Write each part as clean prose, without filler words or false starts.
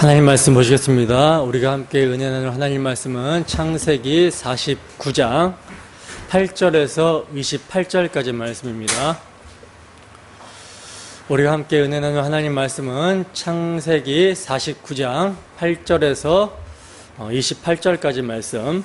하나님 말씀 보시겠습니다. 우리가 함께 은혜 나눌 하나님 말씀은 창세기 49장 8절에서 28절까지 말씀입니다. 우리가 함께 은혜 나눌 하나님 말씀은 창세기 49장 8절에서 28절까지 말씀,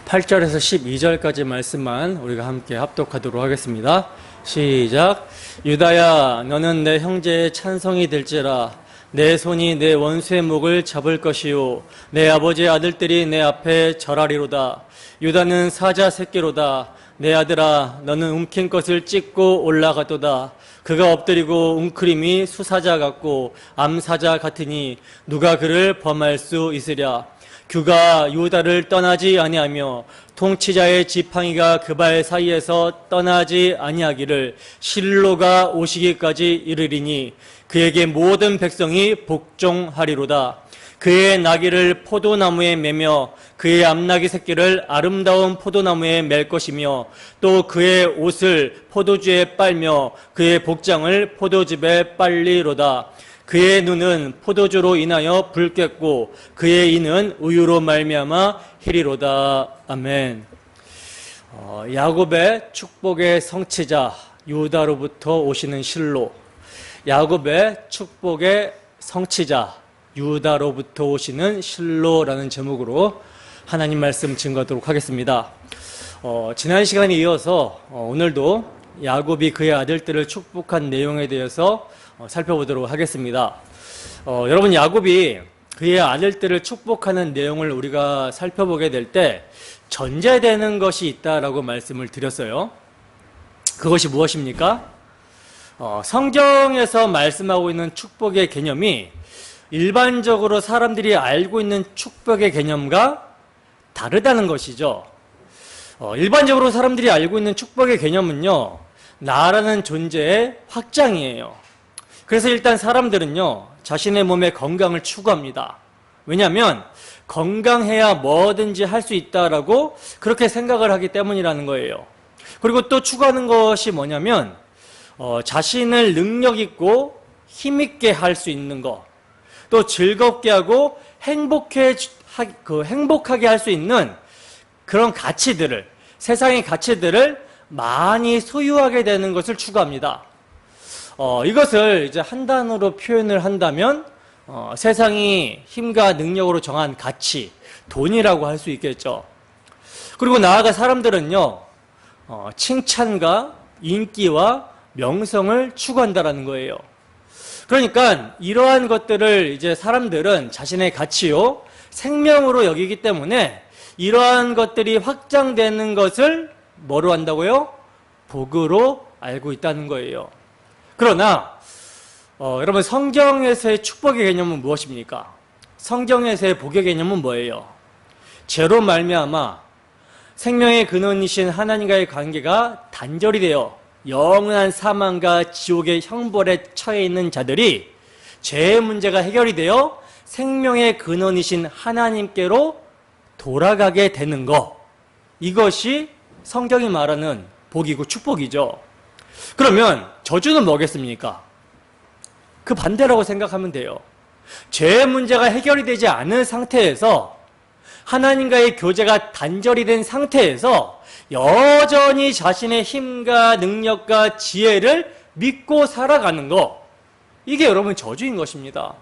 8절에서 12절까지 말씀만 우리가 함께 합독하도록 하겠습니다. 시작. 유다야, 너는 내 형제의 찬송이 될지라. 내 손이 내 원수의 목을 잡을 것이요 내 아버지의 아들들이 내 앞에 절하리로다. 유다는 사자 새끼로다. 내 아들아, 너는 움킨 것을 찢고 올라가도다. 그가 엎드리고 웅크림이 수사자 같고 암사자 같으니 누가 그를 범할 수 있으랴. 그가 유다를 떠나지 아니하며 통치자의 지팡이가 그 발 사이에서 떠나지 아니하기를 실로가 오시기까지 이르리니 그에게 모든 백성이 복종하리로다. 그의 나귀를 포도나무에 매며 그의 암나귀 새끼를 아름다운 포도나무에 맬 것이며 또 그의 옷을 포도주에 빨며 그의 복장을 포도즙에 빨리로다. 그의 눈은 포도주로 인하여 붉겠고 그의 이는 우유로 말미암아 희리로다. 아멘. 야곱의 축복의 성취자 유다로부터 오시는 실로, 야곱의 축복의 성취자 유다로부터 오시는 실로라는 제목으로 하나님 말씀 증거하도록 하겠습니다. 지난 시간에 이어서 오늘도 야곱이 그의 아들들을 축복한 내용에 대해서 살펴보도록 하겠습니다. 여러분, 야곱이 그의 아들들을 축복하는 내용을 우리가 살펴보게 될 때 전제되는 것이 있다라고 말씀을 드렸어요. 그것이 무엇입니까? 성경에서 말씀하고 있는 축복의 개념이 일반적으로 사람들이 알고 있는 축복의 개념과 다르다는 것이죠. 일반적으로 사람들이 알고 있는 축복의 개념은요, 나라는 존재의 확장이에요. 그래서 일단 사람들은요, 자신의 몸의 건강을 추구합니다. 왜냐하면 건강해야 뭐든지 할 수 있다라고 그렇게 생각을 하기 때문이라는 거예요. 그리고 또 추구하는 것이 뭐냐면 자신을 능력 있고 힘 있게 할 수 있는 것, 또 즐겁게 하고 행복하게 할 수 있는 그런 가치들을, 세상의 가치들을 많이 소유하게 되는 것을 추구합니다. 이것을 이제 한 단어로 표현을 한다면 세상이 힘과 능력으로 정한 가치, 돈이라고 할 수 있겠죠. 그리고 나아가 사람들은요, 칭찬과 인기와 명성을 추구한다라는 거예요. 그러니까 이러한 것들을 이제 사람들은 자신의 가치요, 생명으로 여기기 때문에 이러한 것들이 확장되는 것을 뭐로 한다고요? 복으로 알고 있다는 거예요. 그러나 여러분, 성경에서의 축복의 개념은 무엇입니까? 성경에서의 복의 개념은 뭐예요? 죄로 말미암아 생명의 근원이신 하나님과의 관계가 단절이 되어 영원한 사망과 지옥의 형벌에 처해 있는 자들이 죄의 문제가 해결이 되어 생명의 근원이신 하나님께로 돌아가게 되는 것, 이것이 성경이 말하는 복이고 축복이죠. 그러면 저주는 뭐겠습니까? 그 반대라고 생각하면 돼요. 죄의 문제가 해결이 되지 않은 상태에서, 하나님과의 교제가 단절이 된 상태에서 여전히 자신의 힘과 능력과 지혜를 믿고 살아가는 것, 이게 여러분 저주인 것입니다.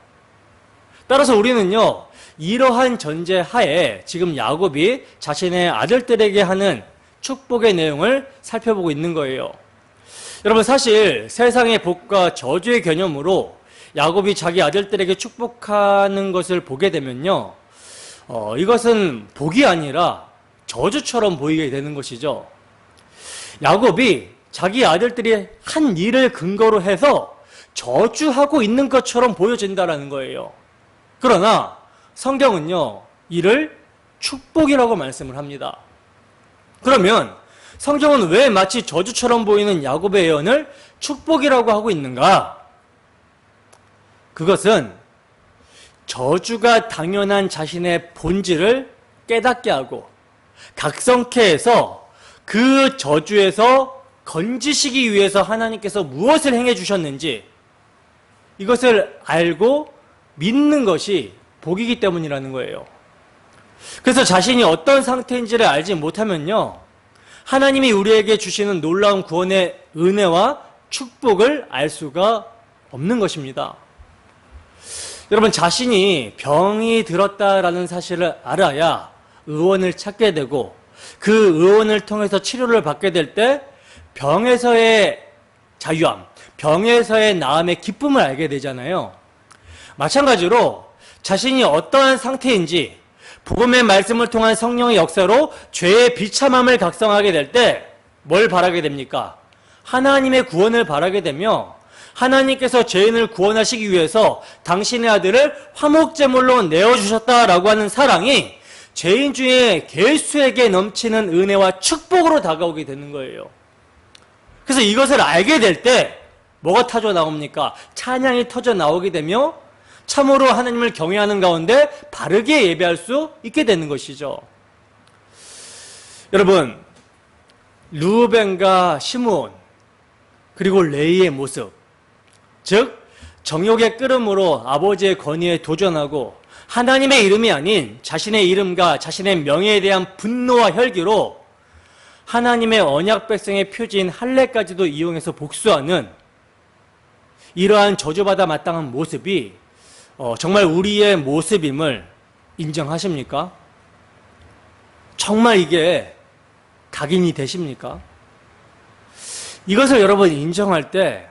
따라서 우리는요, 이러한 전제 하에 지금 야곱이 자신의 아들들에게 하는 축복의 내용을 살펴보고 있는 거예요. 여러분, 사실 세상의 복과 저주의 개념으로 야곱이 자기 아들들에게 축복하는 것을 보게 되면요, 이것은 복이 아니라 저주처럼 보이게 되는 것이죠. 야곱이 자기 아들들이 한 일을 근거로 해서 저주하고 있는 것처럼 보여진다는 거예요. 그러나 성경은요, 이를 축복이라고 말씀을 합니다. 그러면 성경은 왜 마치 저주처럼 보이는 야곱의 예언을 축복이라고 하고 있는가? 그것은 저주가 당연한 자신의 본질을 깨닫게 하고 각성케 해서 그 저주에서 건지시기 위해서 하나님께서 무엇을 행해 주셨는지 이것을 알고 믿는 것이 복이기 때문이라는 거예요. 그래서 자신이 어떤 상태인지를 알지 못하면요, 하나님이 우리에게 주시는 놀라운 구원의 은혜와 축복을 알 수가 없는 것입니다. 여러분, 자신이 병이 들었다라는 사실을 알아야 의원을 찾게 되고, 그 의원을 통해서 치료를 받게 될 때 병에서의 자유함, 병에서의 나음의 기쁨을 알게 되잖아요. 마찬가지로 자신이 어떠한 상태인지 복음의 말씀을 통한 성령의 역사로 죄의 비참함을 각성하게 될 때 뭘 바라게 됩니까? 하나님의 구원을 바라게 되며, 하나님께서 죄인을 구원하시기 위해서 당신의 아들을 화목제물로 내어주셨다라고 하는 사랑이 죄인 중에 개수에게 넘치는 은혜와 축복으로 다가오게 되는 거예요. 그래서 이것을 알게 될 때 뭐가 터져 나옵니까? 찬양이 터져 나오게 되며 참으로 하나님을 경외하는 가운데 바르게 예배할 수 있게 되는 것이죠. 여러분, 르우벤과 시므온 그리고 레위의 모습, 즉 정욕의 끓음으로 아버지의 권위에 도전하고 하나님의 이름이 아닌 자신의 이름과 자신의 명예에 대한 분노와 혈기로 하나님의 언약 백성의 표지인 할례까지도 이용해서 복수하는 이러한 저주받아 마땅한 모습이 정말 우리의 모습임을 인정하십니까? 정말 이게 각인이 되십니까? 이것을 여러분 인정할 때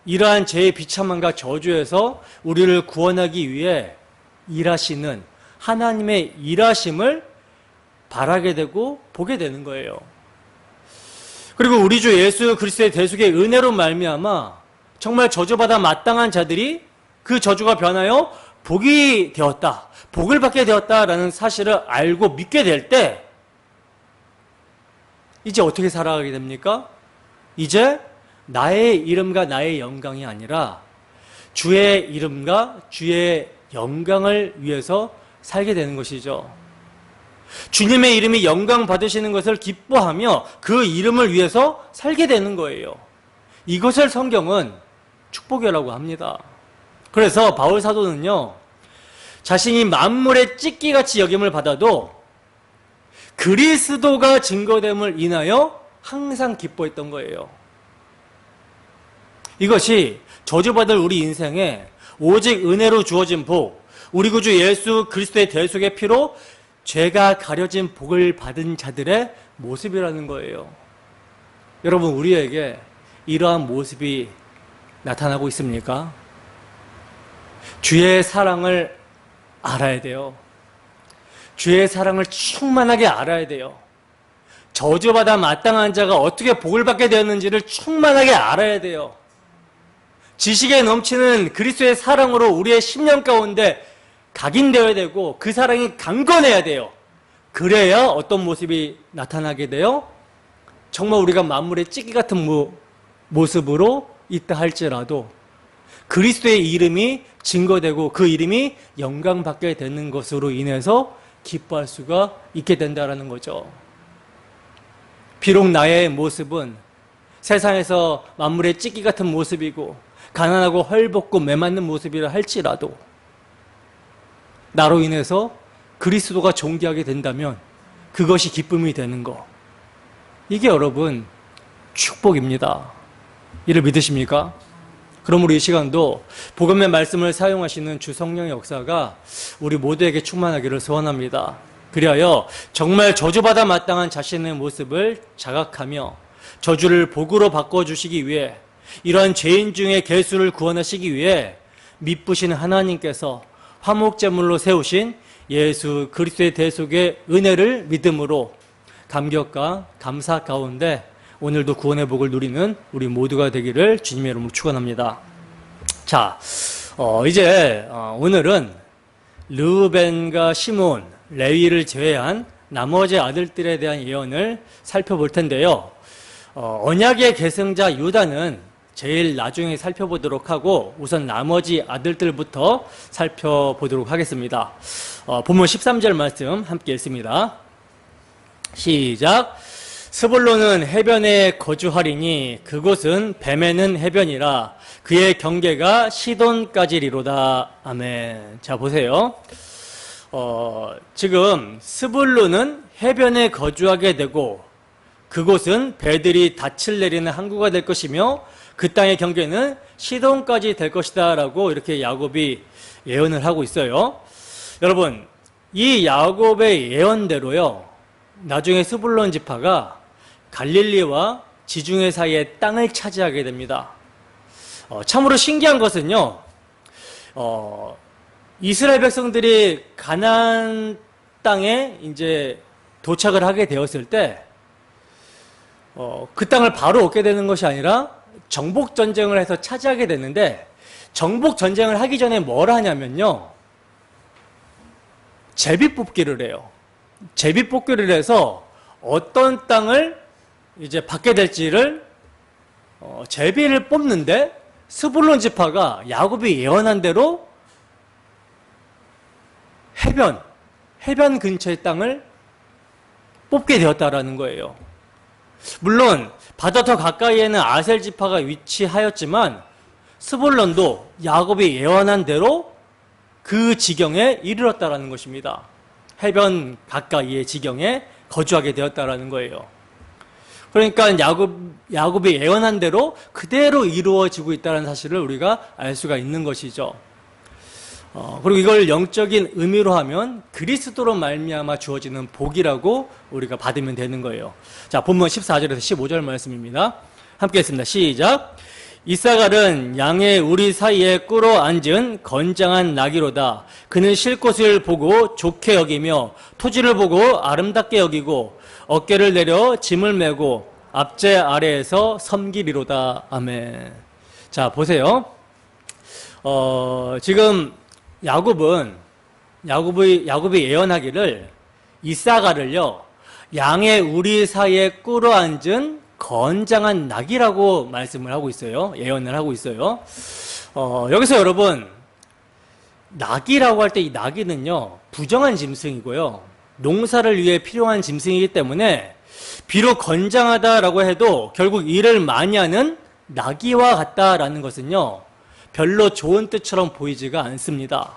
이러한 죄의 비참함과 저주에서 우리를 구원하기 위해 일하시는 하나님의 일하심을 바라게 되고 보게 되는 거예요. 그리고 우리 주 예수 그리스도의 대속의 은혜로 말미암아 정말 저주받아 마땅한 자들이 그 저주가 변하여 복이 되었다, 복을 받게 되었다라는 사실을 알고 믿게 될 때 이제 어떻게 살아가게 됩니까? 이제 나의 이름과 나의 영광이 아니라 주의 이름과 주의 영광을 위해서 살게 되는 것이죠. 주님의 이름이 영광 받으시는 것을 기뻐하며 그 이름을 위해서 살게 되는 거예요. 이것을 성경은 축복이라고 합니다. 그래서 바울 사도는요, 자신이 만물의 찢기같이 여김을 받아도 그리스도가 증거됨을 인하여 항상 기뻐했던 거예요. 이것이 저주받을 우리 인생에 오직 은혜로 주어진 복, 우리 구주 예수 그리스도의 대속의 피로 죄가 가려진 복을 받은 자들의 모습이라는 거예요. 여러분, 우리에게 이러한 모습이 나타나고 있습니까? 주의 사랑을 알아야 돼요. 주의 사랑을 충만하게 알아야 돼요. 저주받아 마땅한 자가 어떻게 복을 받게 되었는지를 충만하게 알아야 돼요. 지식에 넘치는 그리스도의 사랑으로 우리의 심령 가운데 각인되어야 되고 그 사랑이 강건해야 돼요. 그래야 어떤 모습이 나타나게 돼요? 정말 우리가 만물의 찢기 같은 모습으로 있다 할지라도 그리스도의 이름이 증거되고 그 이름이 영광받게 되는 것으로 인해서 기뻐할 수가 있게 된다는 거죠. 비록 나의 모습은 세상에서 만물의 찢기 같은 모습이고 가난하고 헐벗고 매맞는 모습이라 할지라도 나로 인해서 그리스도가 존귀하게 된다면 그것이 기쁨이 되는 거, 이게 여러분 축복입니다. 이를 믿으십니까? 그럼 우리 이 시간도 복음의 말씀을 사용하시는 주 성령의 역사가 우리 모두에게 충만하기를 소원합니다. 그리하여 정말 저주받아 마땅한 자신의 모습을 자각하며 저주를 복으로 바꿔주시기 위해 이러한 죄인 중에 개수를 구원하시기 위해 미쁘신 하나님께서 화목제물로 세우신 예수 그리스도의 대속의 은혜를 믿음으로 감격과 감사 가운데 오늘도 구원의 복을 누리는 우리 모두가 되기를 주님의 이름으로 축원합니다. 자, 이제 오늘은 르우벤과 시므온, 레위를 제외한 나머지 아들들에 대한 예언을 살펴볼 텐데요. 언약의 계승자 유다는 제일 나중에 살펴보도록 하고 우선 나머지 아들들부터 살펴보도록 하겠습니다. 본문 13절 말씀 함께 읽습니다. 시작. 스불론은 해변에 거주하리니 그곳은 뱀에는 해변이라 그의 경계가 시돈까지리로다. 아멘. 자, 보세요. 지금 스불론은 해변에 거주하게 되고 그곳은 배들이 닻을 내리는 항구가 될 것이며 그 땅의 경계는 시돈까지 될 것이다 라고 이렇게 야곱이 예언을 하고 있어요. 여러분, 이 야곱의 예언대로요, 나중에 스불론 지파가 갈릴리와 지중해 사이의 땅을 차지하게 됩니다. 참으로 신기한 것은요, 이스라엘 백성들이 가나안 땅에 이제 도착을 하게 되었을 때, 그 땅을 바로 얻게 되는 것이 아니라 정복 전쟁을 해서 차지하게 되는데, 정복 전쟁을 하기 전에 뭘 하냐면요, 제비 뽑기를 해요. 제비 뽑기를 해서 어떤 땅을 이제 받게 될지를 제비를 뽑는데, 스불론 지파가 야곱이 예언한 대로 해변 근처의 땅을 뽑게 되었다라는 거예요. 물론 바다 더 가까이에는 아셀 지파가 위치하였지만 스불론도 야곱이 예언한 대로 그 지경에 이르렀다라는 것입니다. 해변 가까이의 지경에 거주하게 되었다라는 거예요. 그러니까 야곱이 예언한 대로 그대로 이루어지고 있다는 사실을 우리가 알 수가 있는 것이죠. 그리고 이걸 영적인 의미로 하면 그리스도로 말미암아 주어지는 복이라고 우리가 받으면 되는 거예요. 자, 본문 14절에서 15절 말씀입니다. 함께 했습니다. 시작. 이사갈은 양의 우리 사이에 꿇어 앉은 건장한 나귀로다. 그는 쉴 곳을 보고 좋게 여기며 토지를 보고 아름답게 여기고 어깨를 내려 짐을 메고 앞제 아래에서 섬기리로다. 아멘. 자, 보세요. 지금 야곱이 예언하기를 이사갈을요, 양의 우리 사이에 꿇어 앉은 건장한 낙이라고 말씀을 하고 있어요. 예언을 하고 있어요. 여기서 여러분, 낙이라고 할 때 이 낙이는요, 부정한 짐승이고요, 농사를 위해 필요한 짐승이기 때문에 비록 건장하다라고 해도 결국 일을 많이 하는 나귀와 같다라는 것은요, 별로 좋은 뜻처럼 보이지가 않습니다.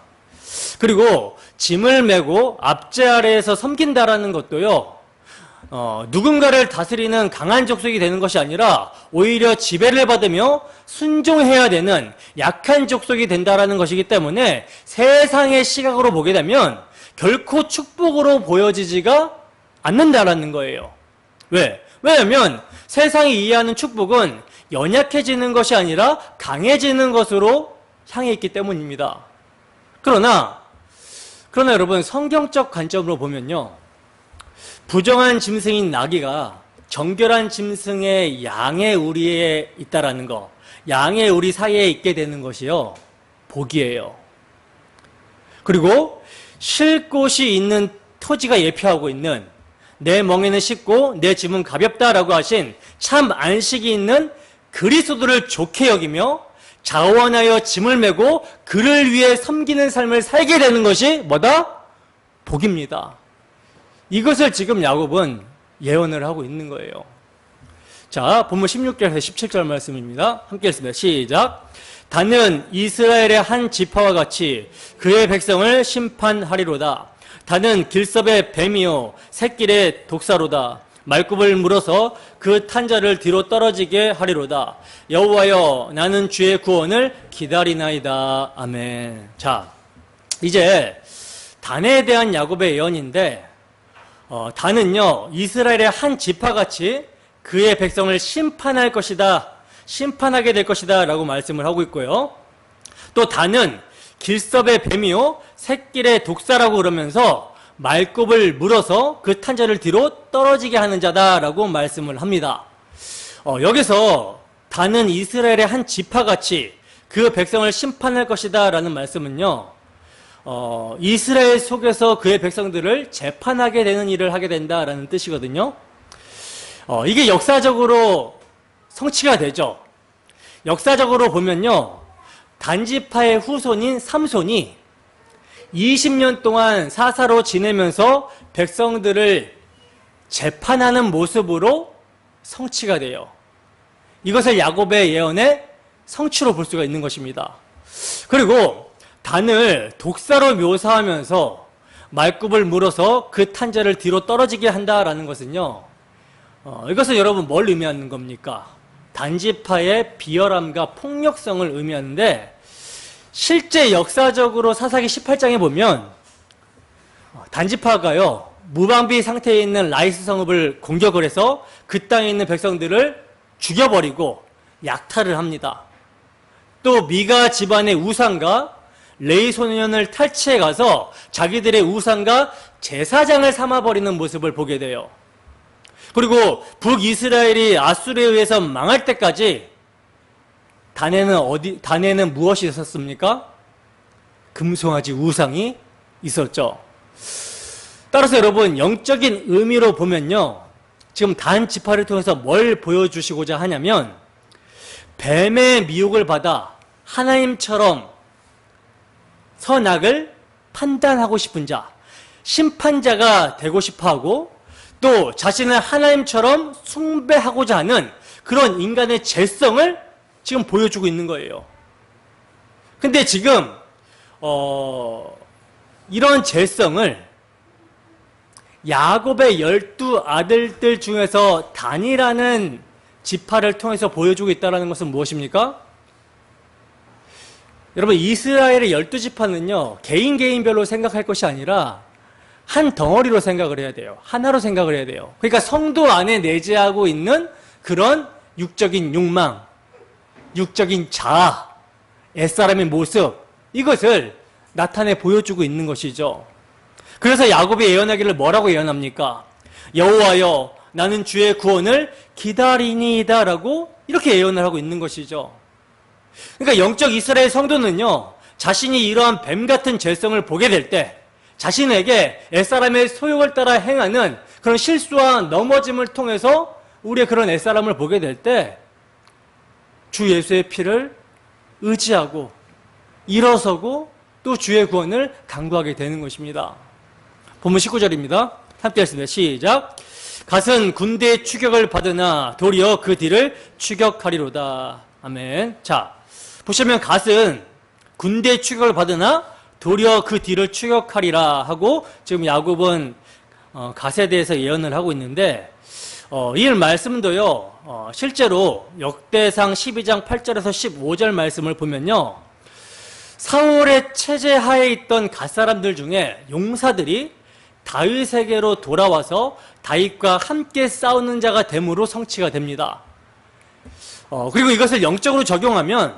그리고 짐을 메고 앞제 아래에서 섬긴다라는 것도요, 누군가를 다스리는 강한 족속이 되는 것이 아니라 오히려 지배를 받으며 순종해야 되는 약한 족속이 된다라는 것이기 때문에 세상의 시각으로 보게 되면 결코 축복으로 보여지지가 않는다라는 거예요. 왜? 왜냐하면 세상이 이해하는 축복은 연약해지는 것이 아니라 강해지는 것으로 향해 있기 때문입니다. 그러나 여러분, 성경적 관점으로 보면요, 부정한 짐승인 나귀가 정결한 짐승의 양의 우리에 있다라는 거, 양의 우리 사이에 있게 되는 것이요, 복이에요. 그리고 쉴 곳이 있는 토지가 예표하고 있는 내 멍에는 쉽고 내 짐은 가볍다라고 하신 참 안식이 있는 그리스도를 좋게 여기며 자원하여 짐을 메고 그를 위해 섬기는 삶을 살게 되는 것이 뭐다? 복입니다. 이것을 지금 야곱은 예언을 하고 있는 거예요. 자, 본문 16절에서 17절 말씀입니다. 함께 읽습니다. 시작. 단은 이스라엘의 한 지파와 같이 그의 백성을 심판하리로다. 단은 길섭의 뱀이요 새길의 독사로다. 말굽을 물어서 그 탄자를 뒤로 떨어지게 하리로다. 여호와여, 나는 주의 구원을 기다리나이다. 아멘. 자, 이제 단에 대한 야곱의 예언인데, 단은요, 이스라엘의 한 지파같이 그의 백성을 심판할 것이다, 심판하게 될 것이다 라고 말씀을 하고 있고요. 또 단은 길섭의 뱀이요 새길의 독사라고 그러면서 말굽을 물어서 그 탄자를 뒤로 떨어지게 하는 자다라고 말씀을 합니다. 여기서 단은 이스라엘의 한 지파같이 그 백성을 심판할 것이다 라는 말씀은요, 이스라엘 속에서 그의 백성들을 재판하게 되는 일을 하게 된다라는 뜻이거든요. 이게 역사적으로 성취가 되죠. 역사적으로 보면요, 단지파의 후손인 삼손이 20년 동안 사사로 지내면서 백성들을 재판하는 모습으로 성취가 돼요. 이것을 야곱의 예언의 성취로 볼 수가 있는 것입니다. 그리고 단을 독사로 묘사하면서 말굽을 물어서 그 탄자를 뒤로 떨어지게 한다라는 것은요, 이것은 여러분 뭘 의미하는 겁니까? 단지파의 비열함과 폭력성을 의미하는데, 실제 역사적으로 사사기 18장에 보면 단지파가요, 무방비 상태에 있는 라이스 성읍을 공격을 해서 그 땅에 있는 백성들을 죽여버리고 약탈을 합니다. 또 미가 집안의 우상과 레위 소년을 탈취해 가서 자기들의 우상과 제사장을 삼아버리는 모습을 보게 돼요. 그리고 북이스라엘이 아수르에 의해서 망할 때까지 단에는 무엇이 있었습니까? 금송아지 우상이 있었죠. 따라서 여러분, 영적인 의미로 보면요, 지금 단 지파를 통해서 뭘 보여주시고자 하냐면, 뱀의 미혹을 받아 하나님처럼 선악을 판단하고 싶은 자, 심판자가 되고 싶어하고, 또 자신을 하나님처럼 숭배하고자 하는 그런 인간의 죄성을 지금 보여주고 있는 거예요. 근데 지금 이런 죄성을 야곱의 12아들들 중에서 단이라는 지파를 통해서 보여주고 있다는 것은 무엇입니까? 여러분, 이스라엘의 12지파는요, 개인별로 생각할 것이 아니라 한 덩어리로 생각을 해야 돼요. 하나로 생각을 해야 돼요. 그러니까 성도 안에 내재하고 있는 그런 육적인 욕망, 육적인 자아, 옛사람의 모습, 이것을 나타내 보여주고 있는 것이죠. 그래서 야곱이 예언하기를 뭐라고 예언합니까? 여호와여, 나는 주의 구원을 기다리니이다 라고 이렇게 예언을 하고 있는 것이죠. 그러니까 영적 이스라엘 성도는요, 자신이 이러한 뱀 같은 죄성을 보게 될 때, 자신에게 옛사람의 소욕을 따라 행하는 그런 실수와 넘어짐을 통해서 우리의 그런 옛사람을 보게 될 때, 주 예수의 피를 의지하고 일어서고 또 주의 구원을 간구하게 되는 것입니다. 본문 19절입니다. 함께 하겠습니다. 시작. 갓은 군대의 추격을 받으나 도리어 그 뒤를 추격하리로다. 아멘. 자, 보시면 갓은 군대의 추격을 받으나 도리어 그 뒤를 추격하리라 하고 지금 야곱은 갓에 대해서 예언을 하고 있는데, 이 말씀도요, 실제로 역대상 12장 8절에서 15절 말씀을 보면요, 사울의 체제 하에 있던 갓 사람들 중에 용사들이 다윗에게로 돌아와서 다윗과 함께 싸우는 자가 됨으로 성취가 됩니다. 그리고 이것을 영적으로 적용하면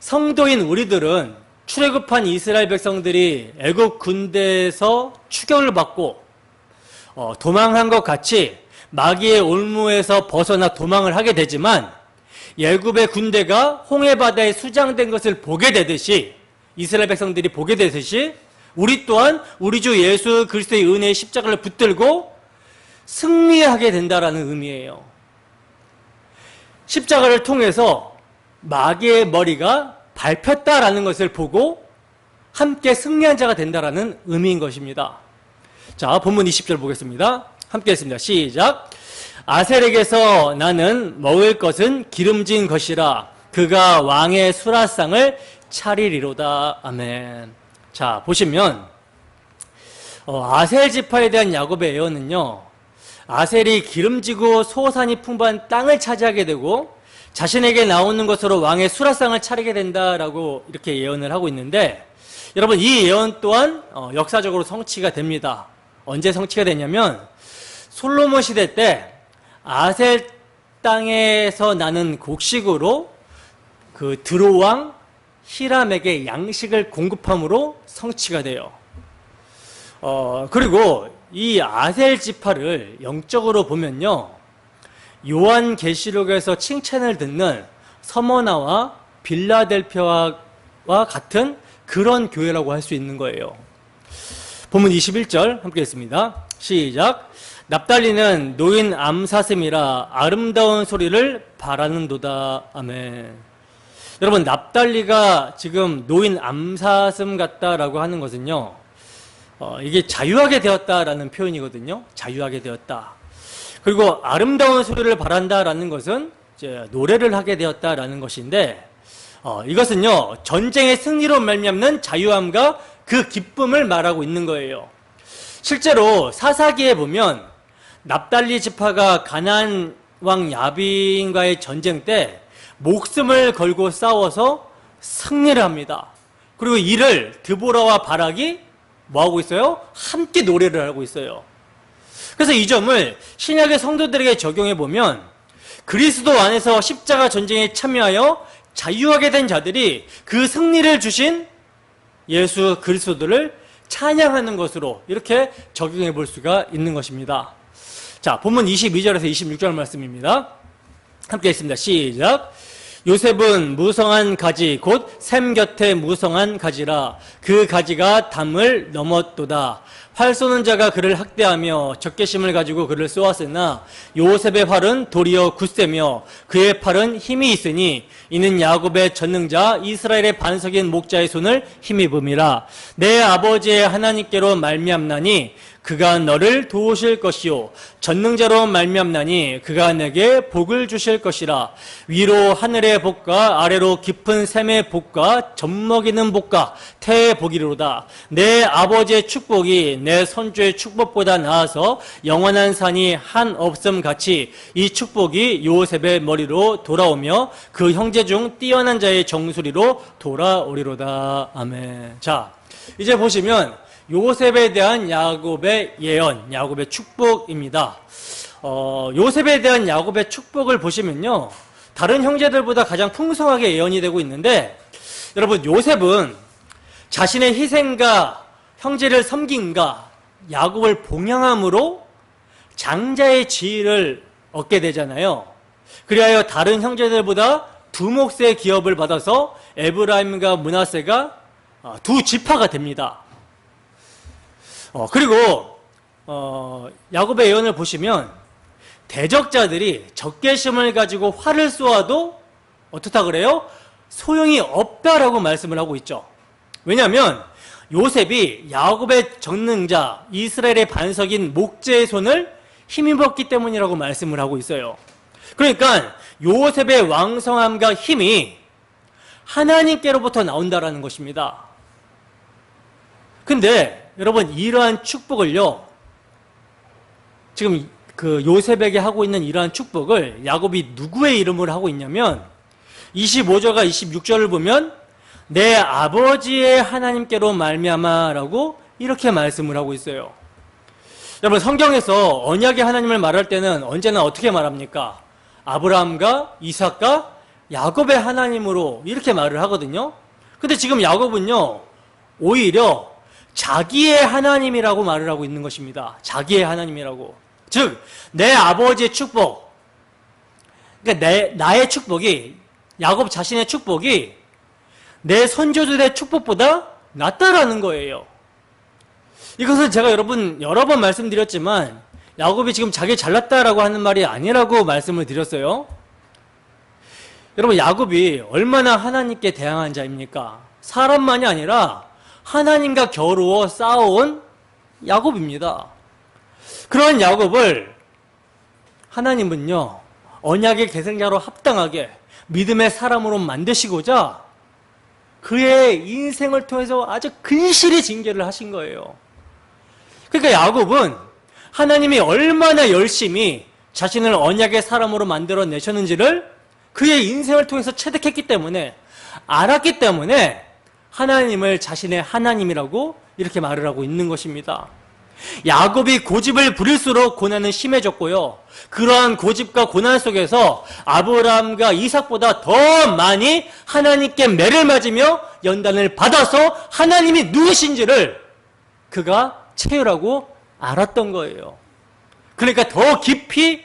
성도인 우리들은 출애굽한 이스라엘 백성들이 애굽 군대에서 추격을 받고 도망한 것 같이 마귀의 올무에서 벗어나 도망을 하게 되지만, 애굽의 군대가 홍해바다에 수장된 것을 보게 되듯이, 이스라엘 백성들이 보게 되듯이 우리 또한 우리 주 예수 그리스도의 은혜의 십자가를 붙들고 승리하게 된다라는 의미예요. 십자가를 통해서 마귀의 머리가 밟혔다라는 것을 보고 함께 승리한 자가 된다라는 의미인 것입니다. 자, 본문 20절 보겠습니다. 함께 했습니다. 시작. 아셀에게서 나는 먹을 것은 기름진 것이라 그가 왕의 수라상을 차리리로다. 아멘. 자, 보시면 아셀 지파에 대한 야곱의 예언은요, 아셀이 기름지고 소산이 풍부한 땅을 차지하게 되고 자신에게 나오는 것으로 왕의 수라상을 차리게 된다라고 이렇게 예언을 하고 있는데, 여러분, 이 예언 또한 역사적으로 성취가 됩니다. 언제 성취가 되냐면 솔로몬 시대 때 아셀 땅에서 나는 곡식으로 그 드로왕 히람에게 양식을 공급함으로 성취가 돼요. 그리고 이 아셀 지파를 영적으로 보면요, 요한계시록에서 칭찬을 듣는 서머나와 빌라델피아와 같은 그런 교회라고 할 수 있는 거예요. 본문 21절 함께 했습니다. 시작. 납달리는 노인 암사슴이라 아름다운 소리를 바라는도다. 아멘. 여러분, 납달리가 지금 노인 암사슴 같다라고 하는 것은요, 이게 자유하게 되었다라는 표현이거든요. 자유하게 되었다. 그리고 아름다운 소리를 바란다라는 것은 이제 노래를 하게 되었다라는 것인데, 이것은요 전쟁의 승리로 말미암는 자유함과 그 기쁨을 말하고 있는 거예요. 실제로 사사기에 보면 납달리 지파가 가나안 왕 야빈과의 전쟁 때 목숨을 걸고 싸워서 승리를 합니다. 그리고 이를 드보라와 바락이 뭐하고 있어요? 함께 노래를 하고 있어요. 그래서 이 점을 신약의 성도들에게 적용해 보면 그리스도 안에서 십자가 전쟁에 참여하여 자유하게 된 자들이 그 승리를 주신 예수 그리스도를 찬양하는 것으로 이렇게 적용해 볼 수가 있는 것입니다. 자, 본문 22절에서 26절 말씀입니다. 함께 읽습니다. 시작. 요셉은 무성한 가지 곧 샘 곁에 무성한 가지라. 그 가지가 담을 넘었도다. 활 쏘는 자가 그를 학대하며 적개심을 가지고 그를 쏘았으나 요셉의 활은 도리어 굳세며 그의 팔은 힘이 있으니 이는 야곱의 전능자 이스라엘의 반석인 목자의 손을 힘입음이라. 내 아버지의 하나님께로 말미암나니 그가 너를 도우실 것이요 전능자로 말미암나니 그가 내게 복을 주실 것이라. 위로 하늘의 복과 아래로 깊은 샘의 복과 젖먹이는 복과 태의 복이로다. 내 아버지의 축복이 내 선조의 축복보다 나아서 영원한 산이 한 없음 같이 이 축복이 요셉의 머리로 돌아오며 그 형제 중 뛰어난 자의 정수리로 돌아오리로다. 아멘. 자, 이제 보시면 요셉에 대한 야곱의 예언, 야곱의 축복입니다. 요셉에 대한 야곱의 축복을 보시면요, 다른 형제들보다 가장 풍성하게 예언이 되고 있는데, 여러분, 요셉은 자신의 희생과 형제를 섬김과 야곱을 봉양함으로 장자의 지위를 얻게 되잖아요. 그리하여 다른 형제들보다 두 몫의 기업을 받아서 에브라임과 므낫세가 두 지파가 됩니다. 그리고 야곱의 예언을 보시면 대적자들이 적개심을 가지고 활을 쏘아도 어떻다 그래요? 소용이 없다라고 말씀을 하고 있죠. 왜냐하면 요셉이 야곱의 전능자 이스라엘의 반석인 목자의 손을 힘입었기 때문이라고 말씀을 하고 있어요. 그러니까 요셉의 왕성함과 힘이 하나님께로부터 나온다라는 것입니다. 근데 여러분, 이러한 축복을요, 지금 그 요셉에게 하고 있는 이러한 축복을 야곱이 누구의 이름으로 하고 있냐면 25절과 26절을 보면 내 아버지의 하나님께로 말미암아라고 이렇게 말씀을 하고 있어요. 여러분, 성경에서 언약의 하나님을 말할 때는 언제나 어떻게 말합니까? 아브라함과 이삭과 야곱의 하나님으로 이렇게 말을 하거든요. 근데 지금 야곱은요, 오히려 자기의 하나님이라고 말을 하고 있는 것입니다. 자기의 하나님이라고. 즉, 내 아버지의 축복, 그러니까 나의 축복이, 야곱 자신의 축복이 내 선조들의 축복보다 낫다라는 거예요. 이것은 제가 여러분 여러 번 말씀드렸지만 야곱이 지금 자기 잘났다라고 하는 말이 아니라고 말씀을 드렸어요. 여러분, 야곱이 얼마나 하나님께 대항한 자입니까? 사람만이 아니라 하나님과 겨루어 싸워온 야곱입니다. 그러한 야곱을 하나님은요, 언약의 계승자로 합당하게 믿음의 사람으로 만드시고자 그의 인생을 통해서 아주 근실히 징계를 하신 거예요. 그러니까 야곱은 하나님이 얼마나 열심히 자신을 언약의 사람으로 만들어 내셨는지를 그의 인생을 통해서 체득했기 때문에, 알았기 때문에 하나님을 자신의 하나님이라고 이렇게 말을 하고 있는 것입니다. 야곱이 고집을 부릴수록 고난은 심해졌고요. 그러한 고집과 고난 속에서 아브라함과 이삭보다 더 많이 하나님께 매를 맞으며 연단을 받아서 하나님이 누구신지를 그가 체험하고 알았던 거예요. 그러니까 더 깊이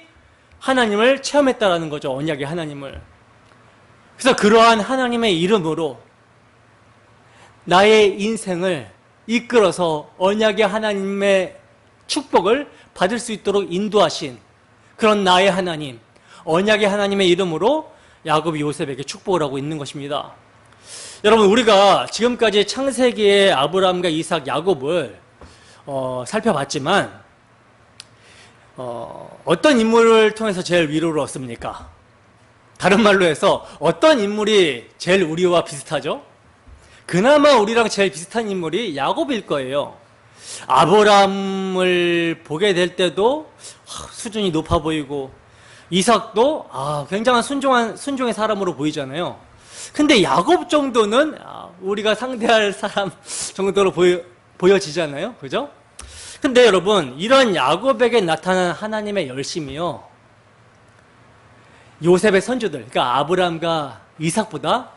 하나님을 체험했다라는 거죠. 언약의 하나님을. 그래서 그러한 하나님의 이름으로 나의 인생을 이끌어서 언약의 하나님의 축복을 받을 수 있도록 인도하신 그런 나의 하나님, 언약의 하나님의 이름으로 야곱이 요셉에게 축복을 하고 있는 것입니다. 여러분, 우리가 지금까지 창세기의 아브라함과 이삭, 야곱을 살펴봤지만 어떤 인물을 통해서 제일 위로를 얻습니까? 다른 말로 해서 어떤 인물이 제일 우리와 비슷하죠? 그나마 우리랑 제일 비슷한 인물이 야곱일 거예요. 아브라함을 보게 될 때도 수준이 높아 보이고, 이삭도 굉장한 순종의 사람으로 보이잖아요. 근데 야곱 정도는 우리가 상대할 사람 정도로 보여지잖아요. 그죠? 근데 여러분, 이런 야곱에게 나타난 하나님의 열심이요, 요셉의 선조들, 그러니까 아브라함과 이삭보다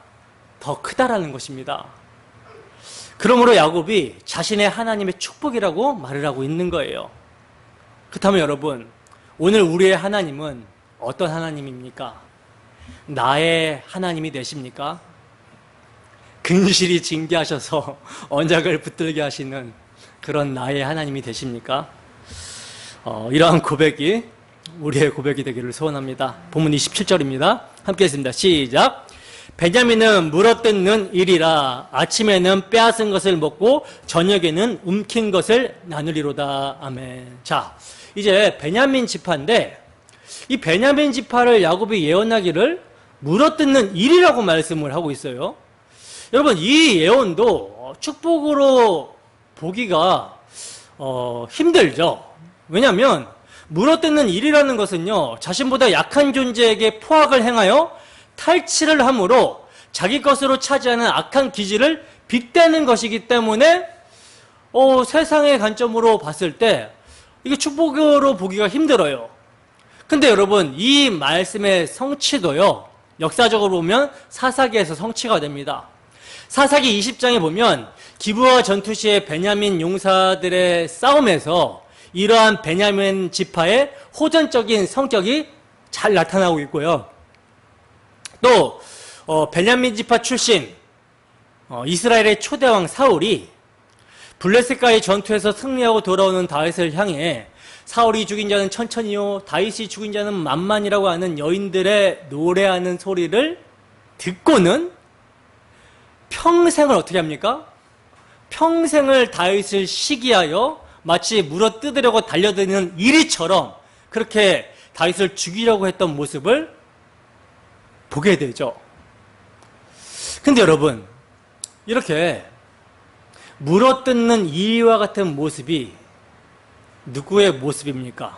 더 크다라는 것입니다. 그러므로 야곱이 자신의 하나님의 축복이라고 말을 하고 있는 거예요. 그렇다면 여러분, 오늘 우리의 하나님은 어떤 하나님입니까? 나의 하나님이 되십니까? 근실이 징계하셔서 언약을 붙들게 하시는 그런 나의 하나님이 되십니까? 이러한 고백이 우리의 고백이 되기를 소원합니다. 본문 27절입니다. 함께 했습니다. 시작. 베냐민은 물어뜯는 일이라 아침에는 빼앗은 것을 먹고 저녁에는 움킨 것을 나누리로다. 아멘. 자, 이제 베냐민 지파인데 이 베냐민 지파를 야곱이 예언하기를 물어뜯는 일이라고 말씀을 하고 있어요. 여러분, 이 예언도 축복으로 보기가 힘들죠. 왜냐하면 물어뜯는 일이라는 것은요, 자신보다 약한 존재에게 포악을 행하여 탈취를 함으로 자기 것으로 차지하는 악한 기질을 빗대는 것이기 때문에 세상의 관점으로 봤을 때 이게 축복으로 보기가 힘들어요. 근데 여러분, 이 말씀의 성취도요, 역사적으로 보면 사사기에서 성취가 됩니다. 사사기 20장에 보면 기브와 전투 시에 베냐민 용사들의 싸움에서 이러한 베냐민 지파의 호전적인 성격이 잘 나타나고 있고요. 또 베냐민 지파 출신 이스라엘의 초대왕 사울이 블레셋과의 전투에서 승리하고 돌아오는 다윗을 향해 사울이 죽인 자는 천천히요, 다윗이 죽인 자는 만만이라고 하는 여인들의 노래하는 소리를 듣고는 평생을 어떻게 합니까? 평생을 다윗을 시기하여 마치 물어뜯으려고 달려드는 이리처럼 그렇게 다윗을 죽이려고 했던 모습을 보게 되죠. 근데 여러분, 이렇게 물어뜯는 이와 같은 모습이 누구의 모습입니까?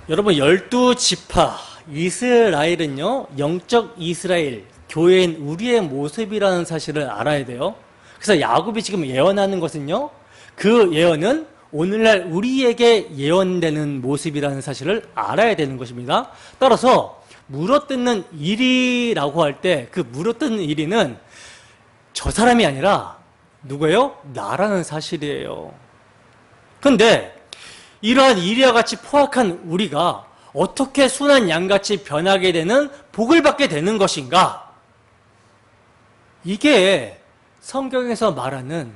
여러분, 12지파 이스라엘은요, 영적 이스라엘, 교회인 우리의 모습이라는 사실을 알아야 돼요. 그래서 야곱이 지금 예언하는 것은요, 그 예언은 오늘날 우리에게 예언되는 모습이라는 사실을 알아야 되는 것입니다. 따라서 물어뜯는 일이라고 할 때 그 물어뜯는 일이는 저 사람이 아니라 누구예요? 나라는 사실이에요. 근데 이러한 일이와 같이 포악한 우리가 어떻게 순한 양같이 변하게 되는 복을 받게 되는 것인가? 이게 성경에서 말하는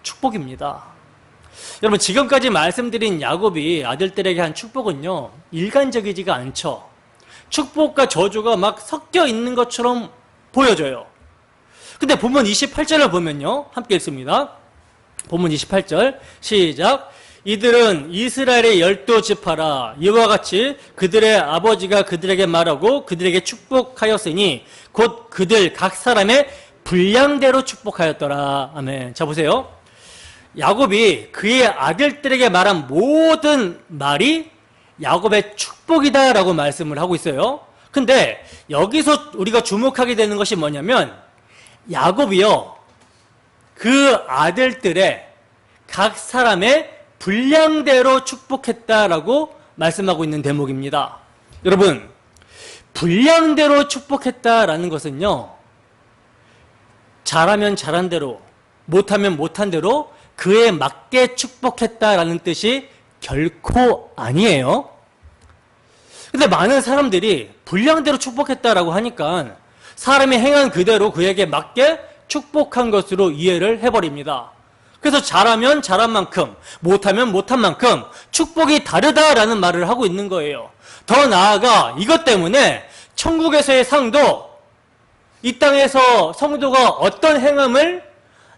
축복입니다. 여러분, 지금까지 말씀드린 야곱이 아들들에게 한 축복은요, 일관적이지가 않죠. 축복과 저주가 막 섞여 있는 것처럼 보여져요. 근데 본문 28절을 보면요, 함께 읽습니다. 본문 28절 시작. 이들은 이스라엘의 12지파라 이와 같이 그들의 아버지가 그들에게 말하고 그들에게 축복하였으니 곧 그들 각 사람의 분량대로 축복하였더라. 아멘. 자, 보세요. 야곱이 그의 아들들에게 말한 모든 말이 야곱의 축복이다라고 말씀을 하고 있어요. 근데 여기서 우리가 주목하게 되는 것이 뭐냐면 야곱이요, 그 아들들의 각 사람의 분량대로 축복했다라고 말씀하고 있는 대목입니다. 여러분, 분량대로 축복했다라는 것은요, 잘하면 잘한 대로, 못하면 못한 대로 그에 맞게 축복했다라는 뜻이 결코 아니에요. 근데 많은 사람들이 분량대로 축복했다라고 하니까 사람이 행한 그대로 그에게 맞게 축복한 것으로 이해를 해버립니다. 그래서 잘하면 잘한 만큼, 못하면 못한 만큼 축복이 다르다라는 말을 하고 있는 거예요. 더 나아가 이것 때문에 천국에서의 상도 이 땅에서 성도가 어떤 행함을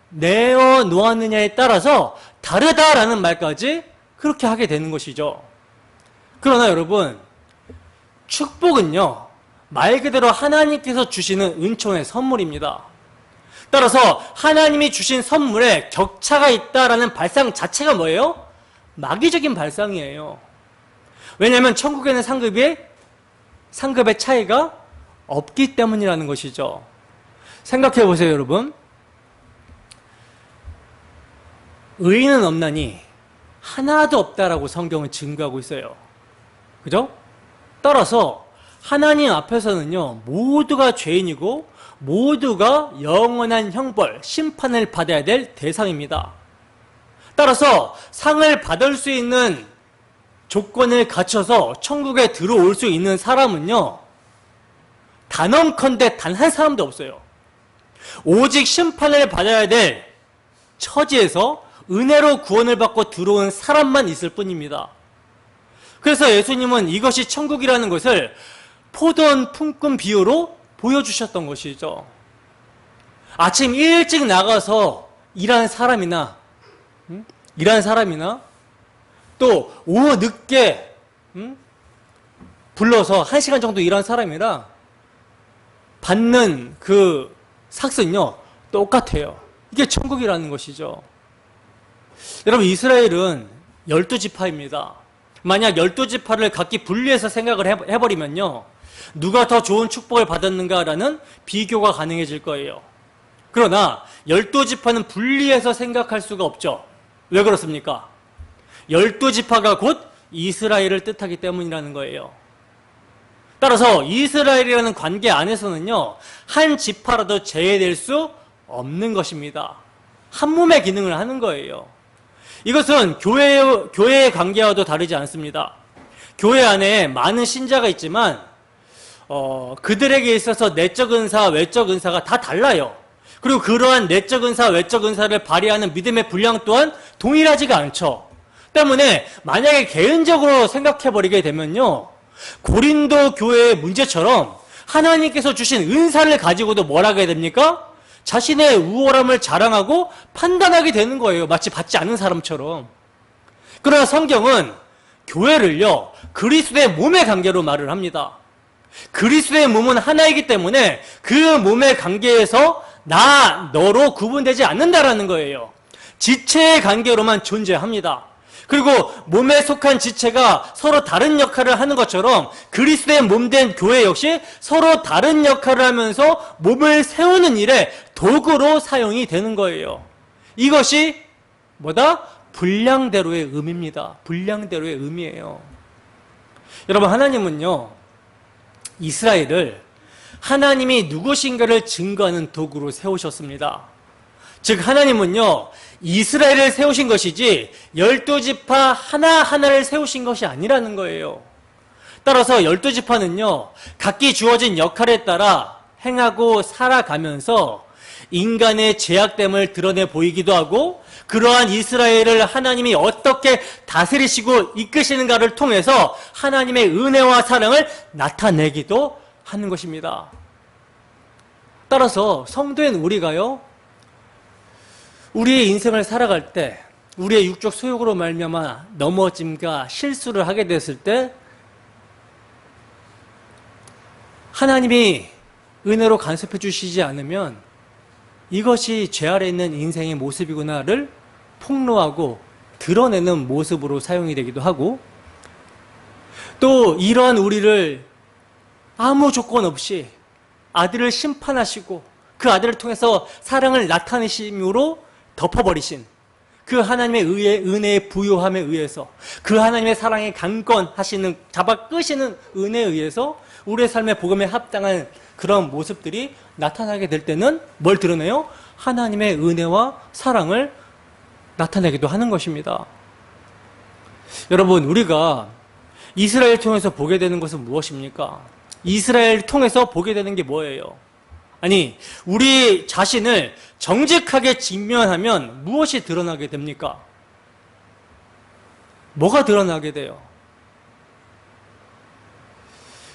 내어 놓았느냐에 따라서 다르다라는 말까지 그렇게 하게 되는 것이죠. 그러나 여러분, 축복은요, 말 그대로 하나님께서 주시는 은총의 선물입니다. 따라서 하나님이 주신 선물에 격차가 있다라는 발상 자체가 뭐예요? 마귀적인 발상이에요. 왜냐하면 천국에는 상급의 차이가 없기 때문이라는 것이죠. 생각해 보세요, 여러분. 의인은 없나니 하나도 없다라고 성경은 증거하고 있어요. 그죠? 따라서 하나님 앞에서는요, 모두가 죄인이고 모두가 영원한 형벌, 심판을 받아야 될 대상입니다. 따라서 상을 받을 수 있는 조건을 갖춰서 천국에 들어올 수 있는 사람은요, 단언컨대 단 한 사람도 없어요. 오직 심판을 받아야 될 처지에서 은혜로 구원을 받고 들어온 사람만 있을 뿐입니다. 그래서 예수님은 이것이 천국이라는 것을 포도원 품꾼 비유로 보여주셨던 것이죠. 아침 일찍 나가서 일하는 사람이나 또 오후 늦게 불러서 1시간 정도 일한 사람이랑 받는 그 삭은요 똑같아요. 이게 천국이라는 것이죠. 여러분, 이스라엘은 12지파입니다. 만약 12지파를 각기 분리해서 생각을 해버리면요, 누가 더 좋은 축복을 받았는가라는 비교가 가능해질 거예요. 그러나 12지파는 분리해서 생각할 수가 없죠. 왜 그렇습니까? 12지파가 곧 이스라엘을 뜻하기 때문이라는 거예요. 따라서 이스라엘이라는 관계 안에서는요, 한 지파라도 제외될 수 없는 것입니다. 한 몸의 기능을 하는 거예요. 이것은 교회의 관계와도 다르지 않습니다. 교회 안에 많은 신자가 있지만 그들에게 있어서 내적 은사, 외적 은사가 다 달라요. 그리고 그러한 내적 은사, 외적 은사를 발휘하는 믿음의 분량 또한 동일하지가 않죠. 때문에 만약에 개인적으로 생각해버리게 되면요, 고린도 교회의 문제처럼 하나님께서 주신 은사를 가지고도 뭘 하게 됩니까? 자신의 우월함을 자랑하고 판단하게 되는 거예요. 마치 받지 않은 사람처럼. 그러나 성경은 교회를요, 그리스도의 몸의 관계로 말을 합니다. 그리스도의 몸은 하나이기 때문에 그 몸의 관계에서 너로 구분되지 않는다라는 거예요. 지체의 관계로만 존재합니다. 그리고 몸에 속한 지체가 서로 다른 역할을 하는 것처럼 그리스도의 몸된 교회 역시 서로 다른 역할을 하면서 몸을 세우는 일에 도구로 사용이 되는 거예요. 이것이 뭐다? 분량대로의 의미입니다. 분량대로의 의미예요. 여러분, 하나님은요, 이스라엘을 하나님이 누구신가를 증거하는 도구로 세우셨습니다. 즉, 하나님은요, 이스라엘을 세우신 것이지 12지파 하나하나를 세우신 것이 아니라는 거예요. 따라서 12지파는요, 각기 주어진 역할에 따라 행하고 살아가면서 인간의 죄악됨을 드러내 보이기도 하고, 그러한 이스라엘을 하나님이 어떻게 다스리시고 이끄시는가를 통해서 하나님의 은혜와 사랑을 나타내기도 하는 것입니다. 따라서 성도인 우리가요, 우리의 인생을 살아갈 때 우리의 육적 소욕으로 말미암아 넘어짐과 실수를 하게 됐을 때 하나님이 은혜로 간섭해 주시지 않으면 이것이 죄 아래 있는 인생의 모습이구나를 폭로하고 드러내는 모습으로 사용이 되기도 하고, 또 이러한 우리를 아무 조건 없이 아들을 심판하시고 그 아들을 통해서 사랑을 나타내심으로 덮어버리신 그 하나님의 은혜의 부요함에 의해서, 그 하나님의 사랑의 강권하시는, 잡아 끄시는 은혜에 의해서 우리의 삶의 복음에 합당한 그런 모습들이 나타나게 될 때는 뭘 드러내요? 하나님의 은혜와 사랑을 나타내기도 하는 것입니다. 여러분, 우리가 이스라엘 통해서 보게 되는 것은 무엇입니까? 이스라엘 통해서 보게 되는 게 뭐예요? 아니, 우리 자신을 정직하게 직면하면 무엇이 드러나게 됩니까? 뭐가 드러나게 돼요?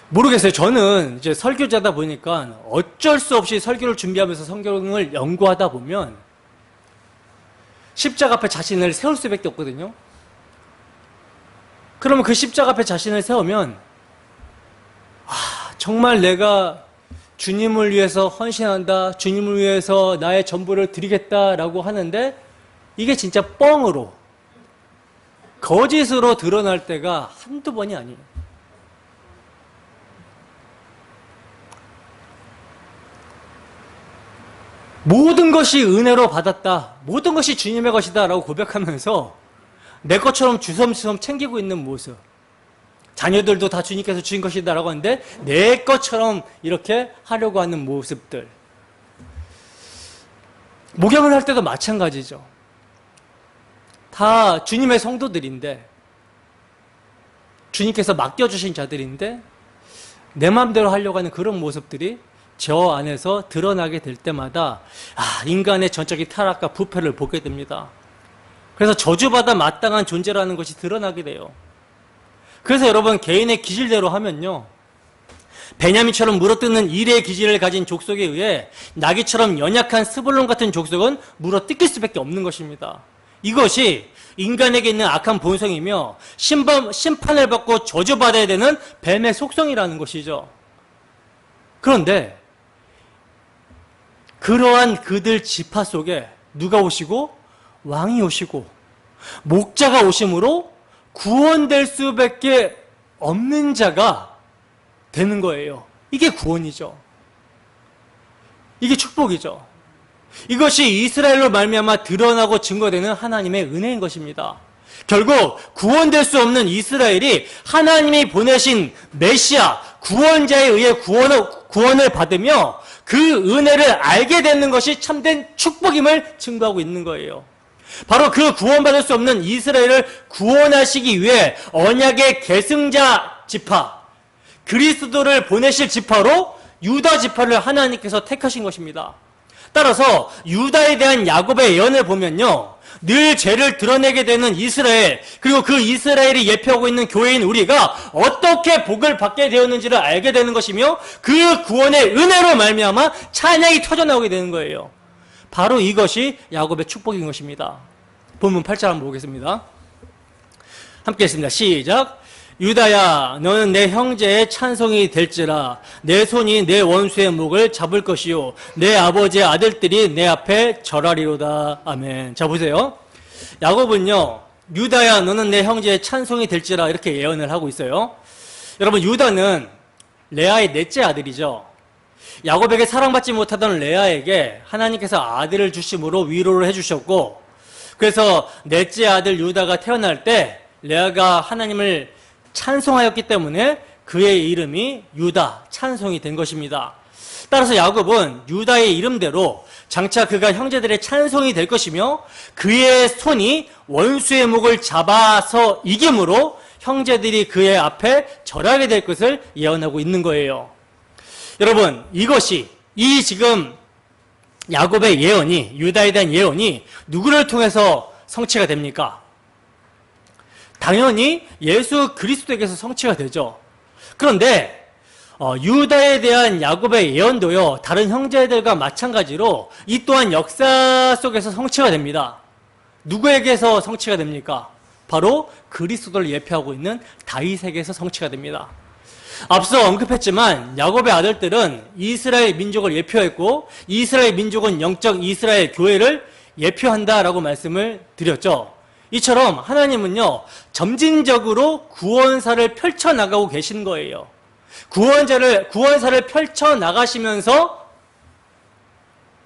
모르겠어요. 저는 이제 설교자다 보니까 어쩔 수 없이 설교를 준비하면서 성경을 연구하다 보면 십자가 앞에 자신을 세울 수밖에 없거든요. 그러면 그 십자가 앞에 자신을 세우면 정말 내가 주님을 위해서 헌신한다, 주님을 위해서 나의 전부를 드리겠다라고 하는데 이게 진짜 뻥으로, 거짓으로 드러날 때가 한두 번이 아니에요. 모든 것이 은혜로 받았다, 모든 것이 주님의 것이다 라고 고백하면서 내 것처럼 주섬주섬 챙기고 있는 모습, 자녀들도 다 주님께서 주신 것이다 라고 하는데 내 것처럼 이렇게 하려고 하는 모습들, 목욕을 할 때도 마찬가지죠. 다 주님의 성도들인데, 주님께서 맡겨주신 자들인데 내 마음대로 하려고 하는 그런 모습들이 저 안에서 드러나게 될 때마다 인간의 전적인 타락과 부패를 보게 됩니다. 그래서 저주받아 마땅한 존재라는 것이 드러나게 돼요. 그래서 여러분, 개인의 기질대로 하면요, 베냐민처럼 물어뜯는 일의 기질을 가진 족속에 의해 나귀처럼 연약한 스불론 같은 족속은 물어뜯길 수밖에 없는 것입니다. 이것이 인간에게 있는 악한 본성이며 심판을 받고 저주받아야 되는 뱀의 속성이라는 것이죠. 그런데 그러한 그들 지파 속에 누가 오시고? 왕이 오시고 목자가 오심으로 구원될 수밖에 없는 자가 되는 거예요. 이게 구원이죠. 이게 축복이죠. 이것이 이스라엘로 말미암아 드러나고 증거되는 하나님의 은혜인 것입니다. 결국 구원될 수 없는 이스라엘이 하나님이 보내신 메시아, 구원자에 의해 구원을 받으며 그 은혜를 알게 되는 것이 참된 축복임을 증거하고 있는 거예요. 바로 그 구원받을 수 없는 이스라엘을 구원하시기 위해 언약의 계승자 지파, 그리스도를 보내실 지파로 유다 지파를 하나님께서 택하신 것입니다. 따라서 유다에 대한 야곱의 예언을 보면요, 늘 죄를 드러내게 되는 이스라엘, 그리고 그 이스라엘이 예표하고 있는 교회인 우리가 어떻게 복을 받게 되었는지를 알게 되는 것이며 그 구원의 은혜로 말미암아 찬양이 터져나오게 되는 거예요. 바로 이것이 야곱의 축복인 것입니다. 본문 8절 한번 보겠습니다. 함께 했습니다. 시작. 유다야, 너는 내 형제의 찬송이 될지라. 내 손이 내 원수의 목을 잡을 것이요 내 아버지의 아들들이 내 앞에 절하리로다. 아멘. 자, 보세요. 야곱은요, 유다야, 너는 내 형제의 찬송이 될지라, 이렇게 예언을 하고 있어요. 여러분, 유다는 레아의 넷째 아들이죠. 야곱에게 사랑받지 못하던 레아에게 하나님께서 아들을 주심으로 위로를 해주셨고, 그래서 넷째 아들 유다가 태어날 때 레아가 하나님을 찬송하였기 때문에 그의 이름이 유다, 찬송이 된 것입니다. 따라서 야곱은 유다의 이름대로 장차 그가 형제들의 찬송이 될 것이며 그의 손이 원수의 목을 잡아서 이김으로 형제들이 그의 앞에 절하게 될 것을 예언하고 있는 거예요. 여러분, 이것이, 이 지금 야곱의 예언이, 유다에 대한 예언이 누구를 통해서 성취가 됩니까? 당연히 예수 그리스도에게서 성취가 되죠. 그런데 유다에 대한 야곱의 예언도요, 다른 형제들과 마찬가지로 이 또한 역사 속에서 성취가 됩니다. 누구에게서 성취가 됩니까? 바로 그리스도를 예표하고 있는 다윗에게서 성취가 됩니다. 앞서 언급했지만 야곱의 아들들은 이스라엘 민족을 예표했고 이스라엘 민족은 영적 이스라엘 교회를 예표한다라고 말씀을 드렸죠. 이처럼 하나님은요, 점진적으로 구원사를 펼쳐나가고 계신 거예요. 구원사를 펼쳐나가시면서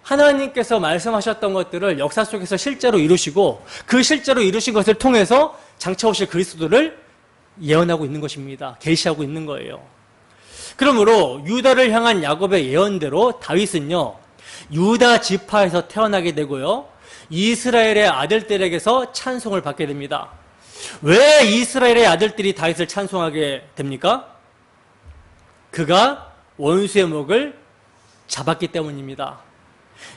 하나님께서 말씀하셨던 것들을 역사 속에서 실제로 이루시고 그 실제로 이루신 것을 통해서 장차 오실 그리스도를 예언하고 있는 것입니다. 계시하고 있는 거예요. 그러므로 유다를 향한 야곱의 예언대로 다윗은요, 유다 지파에서 태어나게 되고요, 이스라엘의 아들들에게서 찬송을 받게 됩니다. 왜 이스라엘의 아들들이 다윗을 찬송하게 됩니까? 그가 원수의 목을 잡았기 때문입니다.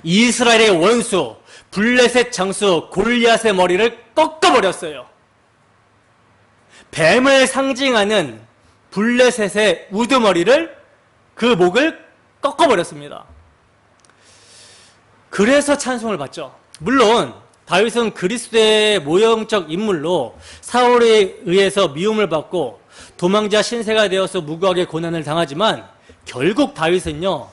이스라엘의 원수, 블레셋 장수 골리앗의 머리를 꺾어버렸어요. 뱀을 상징하는 블레셋의 우두머리를, 그 목을 꺾어버렸습니다. 그래서 찬송을 받죠. 물론 다윗은 그리스도의 모형적 인물로 사울에 의해서 미움을 받고 도망자 신세가 되어서 무고하게 고난을 당하지만 결국 다윗은요,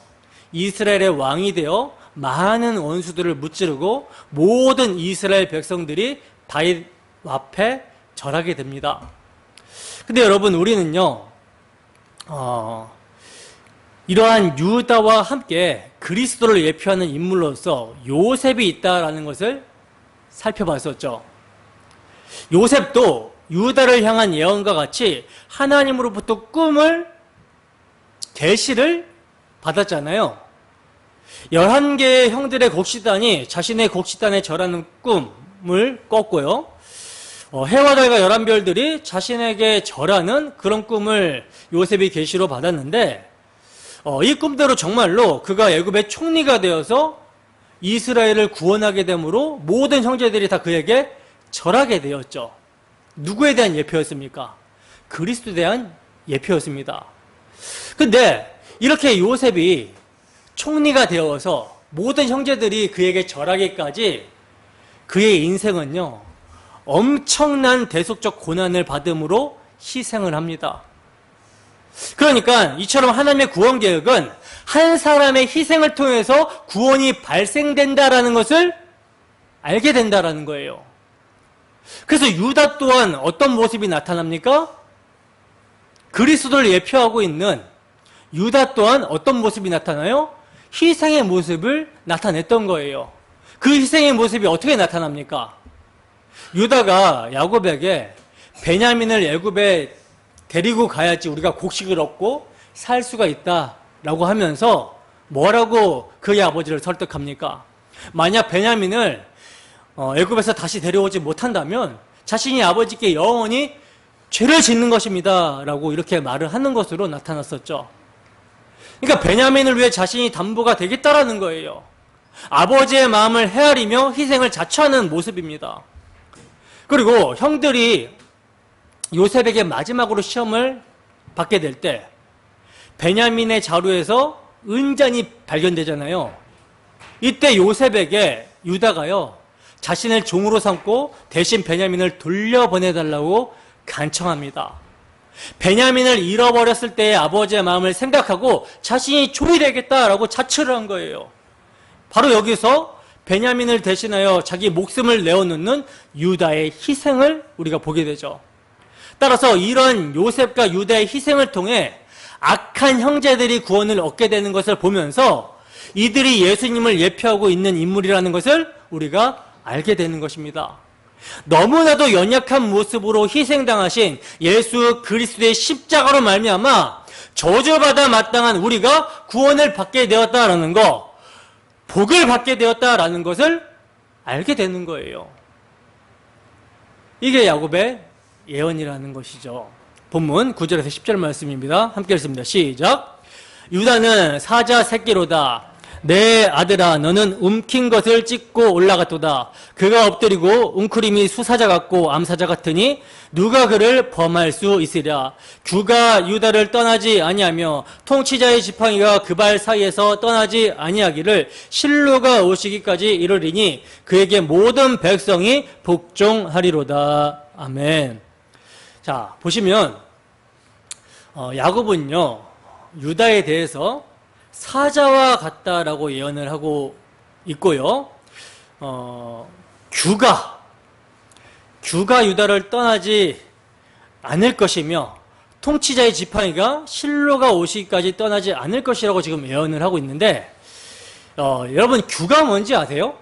이스라엘의 왕이 되어 많은 원수들을 무찌르고 모든 이스라엘 백성들이 다윗 앞에 절하게 됩니다. 근데 여러분, 우리는요, 이러한 유다와 함께 그리스도를 예표하는 인물로서 요셉이 있다라는 것을 살펴봤었죠. 요셉도 유다를 향한 예언과 같이 하나님으로부터 계시를 받았잖아요. 11개의 형들의 곡식단이 자신의 곡식단에 절하는 꿈을 꿨고요. 해와 달과 11별들이 자신에게 절하는 그런 꿈을 요셉이 계시로 받았는데, 이 꿈대로 정말로 그가 애굽의 총리가 되어서 이스라엘을 구원하게 되므로 모든 형제들이 다 그에게 절하게 되었죠. 누구에 대한 예표였습니까? 그리스도에 대한 예표였습니다. 근데 이렇게 요셉이 총리가 되어서 모든 형제들이 그에게 절하기까지 그의 인생은요, 엄청난 대속적 고난을 받음으로 희생을 합니다. 그러니까 이처럼 하나님의 구원 계획은 한 사람의 희생을 통해서 구원이 발생된다라는 것을 알게 된다라는 거예요. 그래서 유다 또한 어떤 모습이 나타납니까? 그리스도를 예표하고 있는 유다 또한 어떤 모습이 나타나요? 희생의 모습을 나타냈던 거예요. 그 희생의 모습이 어떻게 나타납니까? 유다가 야곱에게 베냐민을 애굽에 데리고 가야지 우리가 곡식을 얻고 살 수가 있다라고 하면서 뭐라고 그의 아버지를 설득합니까? 만약 베냐민을 애굽에서 다시 데려오지 못한다면 자신이 아버지께 영원히 죄를 짓는 것입니다 라고 이렇게 말을 하는 것으로 나타났었죠. 그러니까 베냐민을 위해 자신이 담보가 되겠다라는 거예요. 아버지의 마음을 헤아리며 희생을 자처하는 모습입니다. 그리고 형들이 요셉에게 마지막으로 시험을 받게 될 때 베냐민의 자루에서 은잔이 발견되잖아요. 이때 요셉에게 유다가요, 자신을 종으로 삼고 대신 베냐민을 돌려보내달라고 간청합니다. 베냐민을 잃어버렸을 때의 아버지의 마음을 생각하고 자신이 종이 되겠다라고 자처를 한 거예요. 바로 여기서 베냐민을 대신하여 자기 목숨을 내어놓는 유다의 희생을 우리가 보게 되죠. 따라서 이런 요셉과 유다의 희생을 통해 악한 형제들이 구원을 얻게 되는 것을 보면서 이들이 예수님을 예표하고 있는 인물이라는 것을 우리가 알게 되는 것입니다. 너무나도 연약한 모습으로 희생당하신 예수 그리스도의 십자가로 말미암아 저주받아 마땅한 우리가 구원을 받게 되었다라는 것, 복을 받게 되었다라는 것을 알게 되는 거예요. 이게 야곱의 예언이라는 것이죠. 본문 9절에서 10절 말씀입니다. 함께 읽습니다. 시작. 유다는 사자 새끼로다. 내 아들아, 너는 움킨 것을 찢고 올라갔도다. 그가 엎드리고 웅크림이 수사자 같고 암사자 같으니 누가 그를 범할 수 있으랴. 규가 유다를 떠나지 아니하며 통치자의 지팡이가 그 발 사이에서 떠나지 아니하기를 실로가 오시기까지 이르리니 그에게 모든 백성이 복종하리로다. 아멘. 자, 보시면 야곱은요, 유다에 대해서 사자와 같다라고 예언을 하고 있고요. 규가 유다를 떠나지 않을 것이며 통치자의 지팡이가 실로가 오시기까지 떠나지 않을 것이라고 지금 예언을 하고 있는데, 여러분 규가 뭔지 아세요?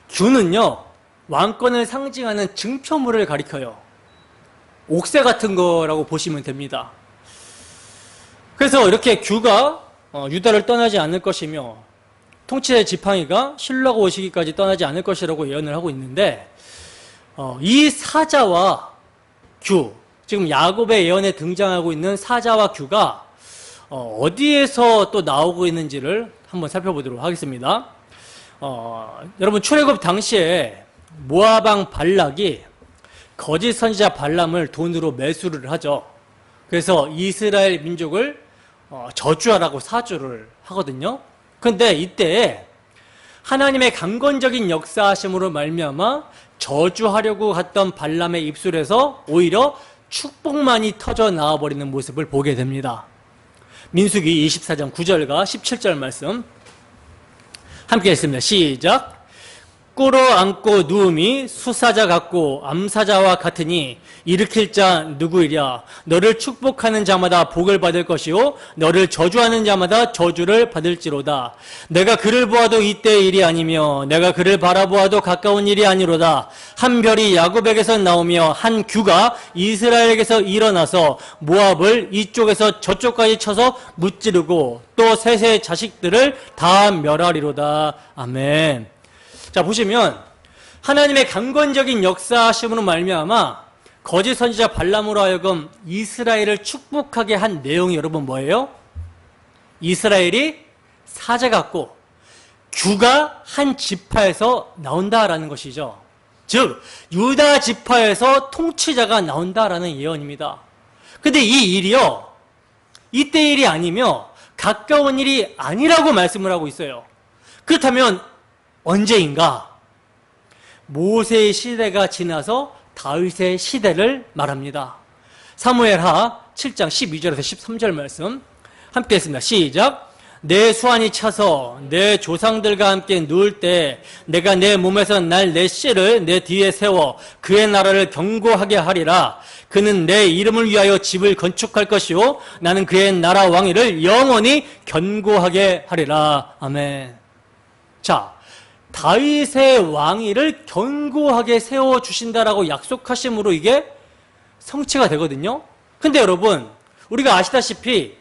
규는요, 왕권을 상징하는 증표물을 가리켜요. 옥새 같은 거라고 보시면 됩니다. 그래서 이렇게 규가 유다를 떠나지 않을 것이며 통치자의 지팡이가 실로가 오시기까지 떠나지 않을 것이라고 예언을 하고 있는데, 이 사자와 규, 지금 야곱의 예언에 등장하고 있는 사자와 규가 어디에서 또 나오고 있는지를 한번 살펴보도록 하겠습니다. 여러분 출애굽 당시에 모압 왕 발락이 거짓 선지자 발람을 돈으로 매수를 하죠. 그래서 이스라엘 민족을 저주하라고 사주를 하거든요. 그런데 이때 하나님의 강권적인 역사하심으로 말미암아 저주하려고 갔던 발람의 입술에서 오히려 축복만이 터져 나와버리는 모습을 보게 됩니다. 민수기 24장 9절과 17절 말씀 함께 했습니다. 시작. 꿇어 앉고 누움이 수사자 같고 암사자와 같으니 일으킬 자 누구이랴. 너를 축복하는 자마다 복을 받을 것이요 너를 저주하는 자마다 저주를 받을지로다. 내가 그를 보아도 이때의 일이 아니며 내가 그를 바라보아도 가까운 일이 아니로다. 한 별이 야곱에게서 나오며 한 규가 이스라엘에게서 일어나서 모압을 이쪽에서 저쪽까지 쳐서 무찌르고 또 셋의 자식들을 다 멸하리로다. 아멘. 자, 보시면 하나님의 강권적인 역사하심으로 말미암아 거짓 선지자 발람으로 하여금 이스라엘을 축복하게 한 내용이 여러분 뭐예요? 이스라엘이 사자 같고 규가 한 지파에서 나온다라는 것이죠. 즉 유다 지파에서 통치자가 나온다라는 예언입니다. 근데 이 일이요, 이때 일이 아니며 가까운 일이 아니라고 말씀을 하고 있어요. 그렇다면 언제인가? 모세의 시대가 지나서 다윗의 시대를 말합니다. 사무엘하 7장 12절에서 13절 말씀 함께 했습니다. 시작. 내 수완이 차서 내 조상들과 함께 누울 때 내가 내 몸에서 날 내 씨를 내 뒤에 세워 그의 나라를 견고하게 하리라. 그는 내 이름을 위하여 집을 건축할 것이요 나는 그의 나라 왕위를 영원히 견고하게 하리라. 아멘. 자, 다윗의 왕위를 견고하게 세워주신다라고 약속하심으로 이게 성취가 되거든요. 근데 여러분, 우리가 알다시피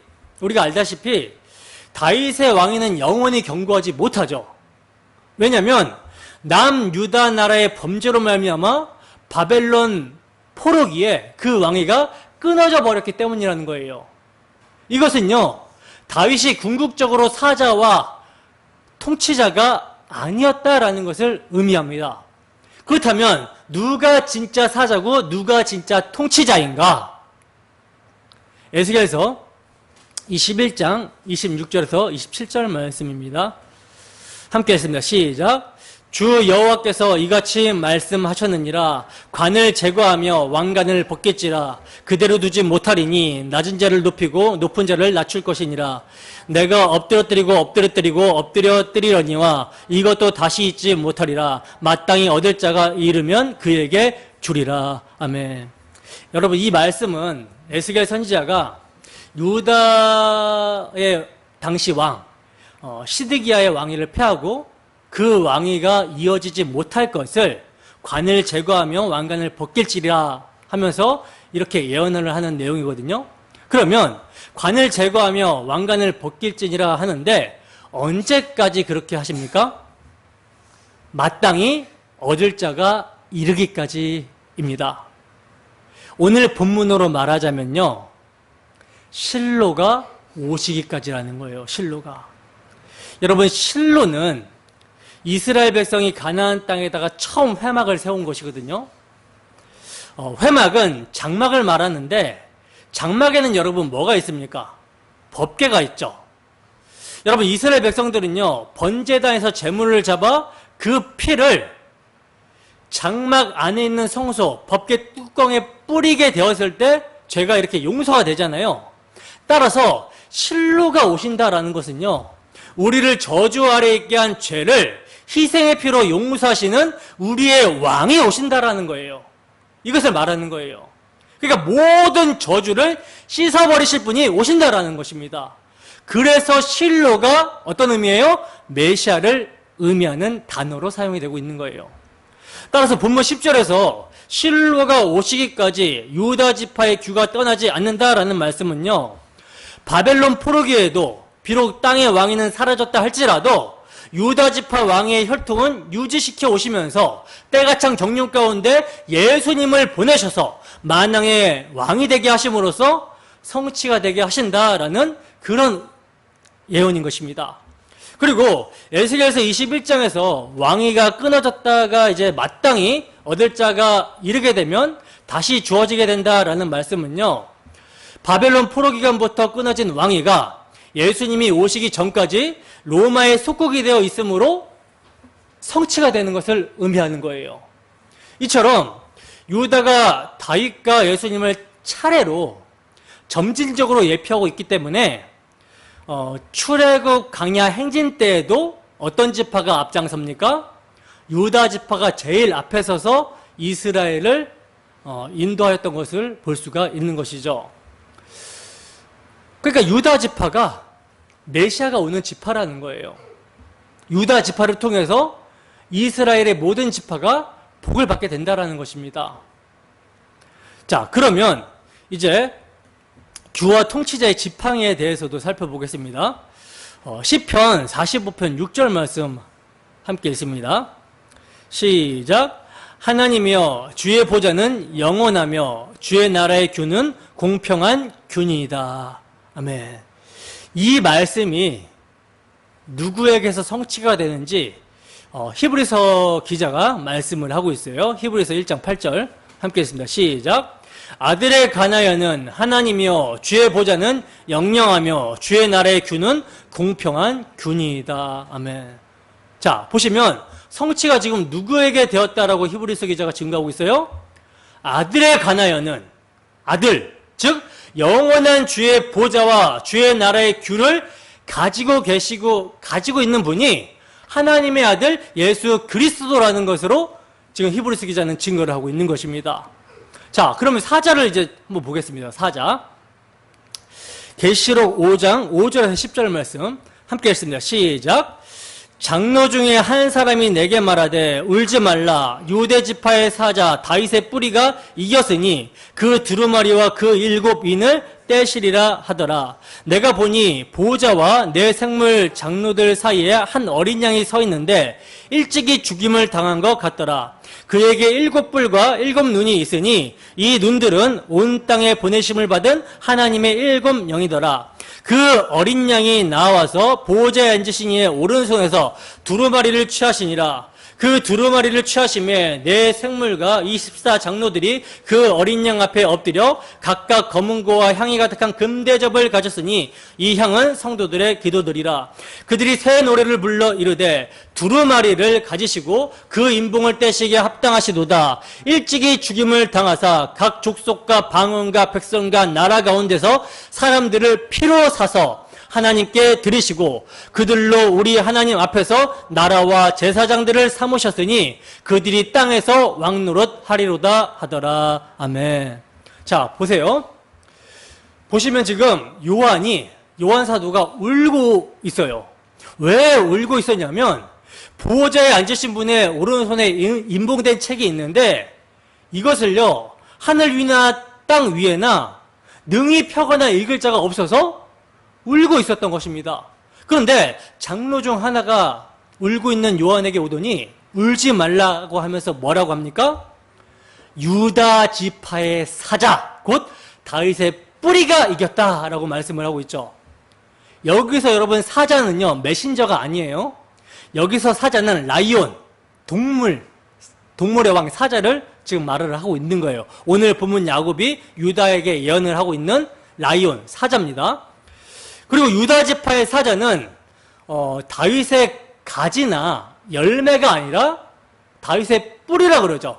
다윗의 왕위는 영원히 견고하지 못하죠. 왜냐하면 남유다 나라의 범죄로 말미암아 바벨론 포로기에 그 왕위가 끊어져 버렸기 때문이라는 거예요. 이것은요, 다윗이 궁극적으로 사자와 통치자가 아니었다라는 것을 의미합니다. 그렇다면 누가 진짜 사자고 누가 진짜 통치자인가? 에스겔서 21장 26절에서 27절 말씀입니다. 함께 했습니다. 시작. 주 여호와께서 이같이 말씀하셨느니라. 관을 제거하며 왕관을 벗길지라. 그대로 두지 못하리니 낮은 자를 높이고 높은 자를 낮출 것이니라. 내가 엎드려뜨리려니와 이것도 다시 잊지 못하리라. 마땅히 얻을 자가 이르면 그에게 주리라. 아멘. 여러분, 이 말씀은 에스겔 선지자가 유다의 당시 왕 시드기야의 왕위를 폐하고 그 왕위가 이어지지 못할 것을 관을 제거하며 왕관을 벗길지라 하면서 이렇게 예언을 하는 내용이거든요. 그러면 관을 제거하며 왕관을 벗길지니라 하는데 언제까지 그렇게 하십니까? 마땅히 얻을 자가 이르기까지입니다. 오늘 본문으로 말하자면요, 실로가 오시기까지라는 거예요. 실로가. 여러분, 실로는 이스라엘 백성이 가나안 땅에다가 처음 회막을 세운 것이거든요. 회막은 장막을 말하는데 장막에는 여러분 뭐가 있습니까? 법궤가 있죠. 여러분, 이스라엘 백성들은요, 번제단에서 제물을 잡아 그 피를 장막 안에 있는 성소, 법궤 뚜껑에 뿌리게 되었을 때 죄가 이렇게 용서가 되잖아요. 따라서 실로가 오신다라는 것은요, 우리를 저주 아래 있게 한 죄를 희생의 피로 용서하시는 우리의 왕이 오신다라는 거예요. 이것을 말하는 거예요. 그러니까 모든 저주를 씻어버리실 분이 오신다라는 것입니다. 그래서 실로가 어떤 의미예요? 메시아를 의미하는 단어로 사용이 되고 있는 거예요. 따라서 본문 10절에서 실로가 오시기까지 유다 지파의 규가 떠나지 않는다라는 말씀은요, 바벨론 포로기에도 비록 땅의 왕위는 사라졌다 할지라도 유다 지파 왕의 혈통은 유지시켜 오시면서 때가창 정령 가운데 예수님을 보내셔서 만왕의 왕이 되게 하심으로써 성취가 되게 하신다라는 그런 예언인 것입니다. 그리고 에스겔서 21장에서 왕위가 끊어졌다가 이제 마땅히 얻을 자가 이르게 되면 다시 주어지게 된다라는 말씀은요, 바벨론 포로 기간부터 끊어진 왕위가 예수님이 오시기 전까지 로마의 속국이 되어 있으므로 성취가 되는 것을 의미하는 거예요. 이처럼 유다가 다윗과 예수님을 차례로 점진적으로 예표하고 있기 때문에 출애굽 광야 행진 때에도 어떤 지파가 앞장섭니까? 유다 지파가 제일 앞에 서서 이스라엘을 인도하였던 것을 볼 수가 있는 것이죠. 그러니까 유다 지파가 메시아가 오는 지파라는 거예요. 유다 지파를 통해서 이스라엘의 모든 지파가 복을 받게 된다라는 것입니다. 자, 그러면 이제 주와 통치자의 지팡이에 대해서도 살펴보겠습니다. 시편 45편 6절 말씀 함께 읽습니다. 시작. 하나님이여 주의 보좌는 영원하며 주의 나라의 균은 공평한 균이다. 아멘. 이 말씀이 누구에게서 성취가 되는지 히브리서 기자가 말씀을 하고 있어요. 히브리서 1장 8절 함께 읽습니다. 시작. 아들에 관하여는 하나님이여 주의 보좌는 영영하며 주의 나라의 균은 공평한 균이다. 아멘. 자, 보시면 성취가 지금 누구에게 되었다라고 히브리서 기자가 증거하고 있어요? 아들에 관하여는, 아들, 즉 영원한 주의 보좌와 주의 나라의 균을 가지고 있는 분이 하나님의 아들 예수 그리스도라는 것으로 지금 히브리서 기자는 증거를 하고 있는 것입니다. 자, 그러면 사자를 이제 한번 보겠습니다. 사자. 계시록 5장 5절에서 10절 말씀 함께 읽습니다. 시작. 장로 중에 한 사람이 내게 말하되 울지 말라. 유대 지파의 사자 다윗의 뿌리가 이겼으니 그 두루마리와 그 7인을 떼시리라 하더라. 내가 보니 보호자와 내 생물 장로들 사이에 한 어린 양이 서 있는데 일찍이 죽임을 당한 것 같더라. 그에게 7뿔과 7눈이 있으니 이 눈들은 온 땅에 보내심을 받은 하나님의 7 영이더라. 그 어린 양이 나와서 보호자에 앉으신 이의 오른손에서 두루마리를 취하시니라. 그 두루마리를 취하심에 내 생물과 24 장로들이 그 어린 양 앞에 엎드려 각각 검은고와 향이 가득한 금대접을 가졌으니 이 향은 성도들의 기도들이라. 그들이 새 노래를 불러 이르되 두루마리를 가지시고 그 인봉을 떼시기에 합당하시도다. 일찍이 죽임을 당하사 각 족속과 방언과 백성과 나라 가운데서 사람들을 피로 사서 하나님께 드리시고 그들로 우리 하나님 앞에서 나라와 제사장들을 삼으셨으니 그들이 땅에서 왕노릇 하리로다 하더라. 아멘. 자, 보세요. 보시면 지금 요한 사도가 울고 있어요. 왜 울고 있었냐면 보호자에 앉으신 분의 오른손에 인봉된 책이 있는데 이것을요 하늘 위나 땅 위에나 능히 펴거나 읽을 자가 없어서 울고 있었던 것입니다. 그런데 장로 중 하나가 울고 있는 요한에게 오더니 울지 말라고 하면서 뭐라고 합니까? 유다 지파의 사자 곧 다윗의 뿌리가 이겼다라고 말씀을 하고 있죠. 여기서 여러분 사자는요 메신저가 아니에요. 여기서 사자는 라이온, 동물의 왕 사자를 지금 말을 하고 있는 거예요. 오늘 본문 야곱이 유다에게 예언을 하고 있는 라이온, 사자입니다. 그리고 유다 지파의 사자는 다윗의 가지나 열매가 아니라 다윗의 뿌리라 그러죠.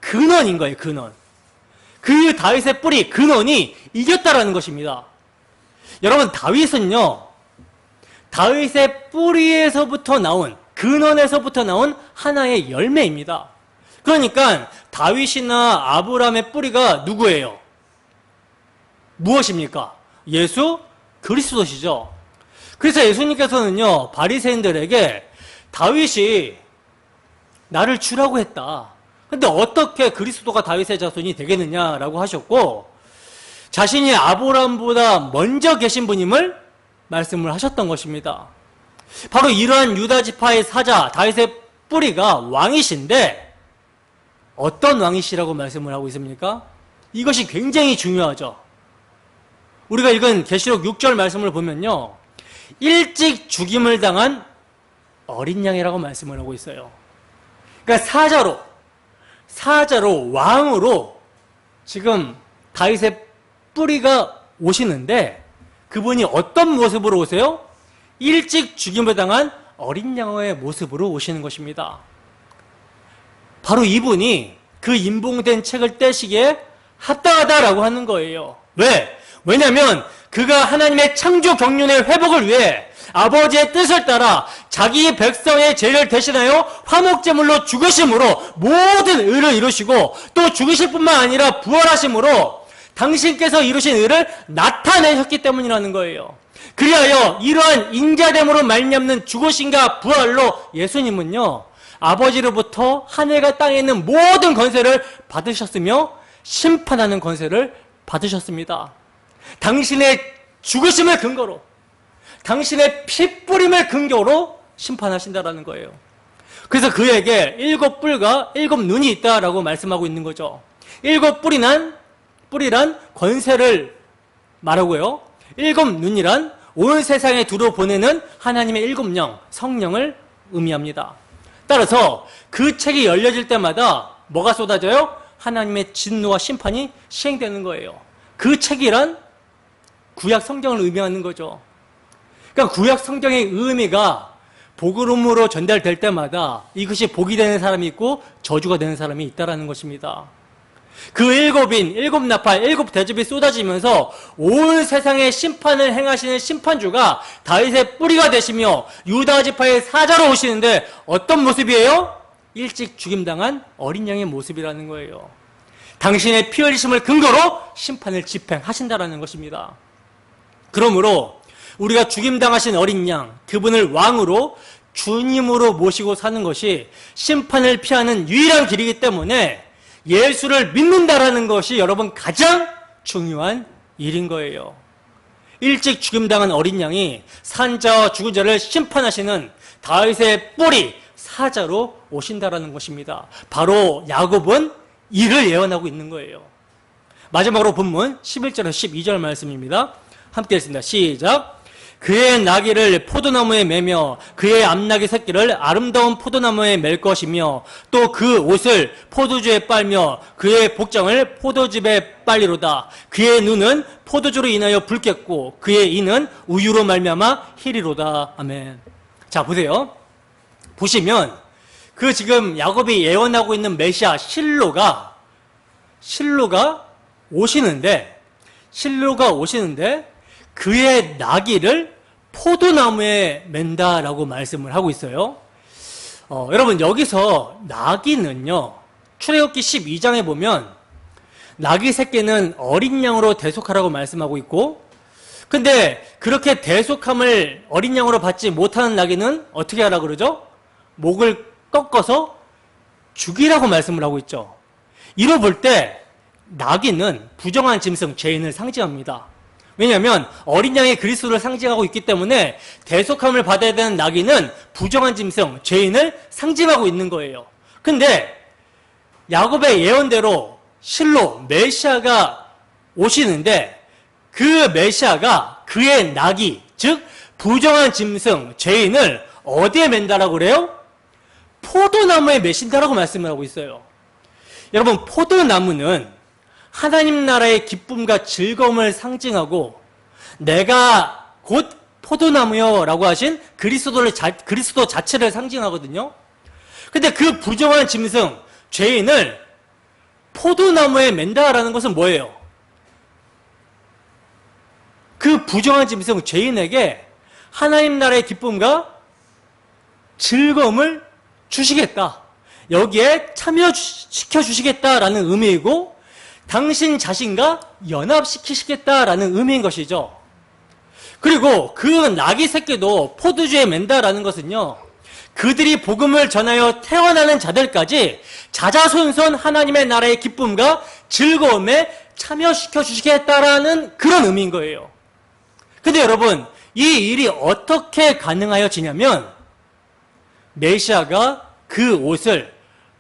근원인 거예요, 근원. 그 다윗의 뿌리, 근원이 이겼다라는 것입니다. 여러분, 다윗은요, 다윗의 뿌리에서부터 나온, 근원에서부터 나온 하나의 열매입니다. 그러니까 다윗이나 아브라함의 뿌리가 누구예요? 무엇입니까? 예수 그리스도시죠. 그래서 예수님께서는요 바리새인들에게 다윗이 나를 주라고 했다. 근데 어떻게 그리스도가 다윗의 자손이 되겠느냐라고 하셨고 자신이 아브라함보다 먼저 계신 분임을 말씀을 하셨던 것입니다. 바로 이러한 유다 지파의 사자 다윗의 뿌리가 왕이신데 어떤 왕이시라고 말씀을 하고 있습니까? 이것이 굉장히 중요하죠. 우리가 읽은 계시록 6절 말씀을 보면요 일찍 죽임을 당한 어린 양이라고 말씀을 하고 있어요. 그러니까 사자로 왕으로 지금 다윗의 뿌리가 오시는데 그분이 어떤 모습으로 오세요? 일찍 죽임을 당한 어린 양의 모습으로 오시는 것입니다. 바로 이분이 그 임봉된 책을 떼시기에 합당하다라고 하는 거예요. 왜? 왜냐하면 그가 하나님의 창조 경륜의 회복을 위해 아버지의 뜻을 따라 자기 백성의 죄를 대신하여 화목제물로 죽으심으로 모든 의를 이루시고 또 죽으실 뿐만 아니라 부활하심으로 당신께서 이루신 의를 나타내셨기 때문이라는 거예요. 그리하여 이러한 인자됨으로 말미암는 죽으심과 부활로 예수님은요, 아버지로부터 하늘과 땅에 있는 모든 권세를 받으셨으며 심판하는 권세를 받으셨습니다. 당신의 죽으심을 근거로, 당신의 피 뿌림을 근거로 심판하신다라는 거예요. 그래서 그에게 7뿔과 7눈이 있다라고 말씀하고 있는 거죠. 7뿔이란 권세를 말하고요. 7눈이란 온 세상에 두루 보내는 하나님의 7영, 성령을 의미합니다. 따라서 그 책이 열려질 때마다 뭐가 쏟아져요? 하나님의 진노와 심판이 시행되는 거예요. 그 책이란 구약 성경을 의미하는 거죠. 그러니까 구약 성경의 의미가 복음으로 전달될 때마다 이것이 복이 되는 사람이 있고 저주가 되는 사람이 있다는 것입니다. 그 7인, 7나팔, 7대접이 쏟아지면서 온 세상의 심판을 행하시는 심판주가 다윗의 뿌리가 되시며 유다 지파의 사자로 오시는데 어떤 모습이에요? 일찍 죽임당한 어린 양의 모습이라는 거예요. 당신의 피 흘리심을 근거로 심판을 집행하신다는 것입니다. 그러므로 우리가 죽임당하신 어린 양, 그분을 왕으로 주님으로 모시고 사는 것이 심판을 피하는 유일한 길이기 때문에 예수를 믿는다라는 것이 여러분 가장 중요한 일인 거예요. 일찍 죽임당한 어린 양이 산자와 죽은 자를 심판하시는 다윗의 뿌리, 사자로 오신다라는 것입니다. 바로 야곱은 이를 예언하고 있는 거예요. 마지막으로 본문 11절에서 12절 말씀입니다. 함께 읽습니다. 시작. 그의 나귀를 포도나무에 매며 그의 암나귀 새끼를 아름다운 포도나무에 맬 것이며 또 그 옷을 포도주에 빨며 그의 복장을 포도즙에 빨리로다. 그의 눈은 포도주로 인하여 붉겠고 그의 이는 우유로 말미암아 희리로다. 아멘. 자, 보세요. 보시면 그 지금 야곱이 예언하고 있는 메시아 실로가 오시는데 그의 나귀를 포도나무에 맨다라고 말씀을 하고 있어요. 여러분, 여기서 나귀는요, 출애굽기 12장에 보면 나귀 새끼는 어린 양으로 대속하라고 말씀하고 있고, 근데 그렇게 대속함을 어린 양으로 받지 못하는 나귀는 어떻게 하라 그러죠? 목을 꺾어서 죽이라고 말씀을 하고 있죠. 이로 볼 때 나귀는 부정한 짐승, 죄인을 상징합니다. 왜냐하면 어린 양이 그리스도를 상징하고 있기 때문에 대속함을 받아야 되는 나귀는 부정한 짐승, 죄인을 상징하고 있는 거예요. 근데 야곱의 예언대로 실로 메시아가 오시는데 그 메시아가 그의 나귀, 즉 부정한 짐승, 죄인을 어디에 맨다라고 그래요? 포도나무에 매신다라고 말씀을 하고 있어요. 여러분, 포도나무는 하나님 나라의 기쁨과 즐거움을 상징하고 내가 곧 포도나무요 라고 하신 그리스도 자체를 상징하거든요. 근데 그 부정한 짐승, 죄인을 포도나무에 맨다라는 것은 뭐예요? 그 부정한 짐승, 죄인에게 하나님 나라의 기쁨과 즐거움을 주시겠다. 여기에 참여시켜 주시겠다라는 의미이고 당신 자신과 연합시키시겠다라는 의미인 것이죠. 그리고 그 나귀 새끼도 포도주에 맨다라는 것은요, 그들이 복음을 전하여 태어나는 자들까지 자자손손 하나님의 나라의 기쁨과 즐거움에 참여시켜 주시겠다라는 그런 의미인 거예요. 근데 여러분, 이 일이 어떻게 가능하여지냐면 메시아가 그 옷을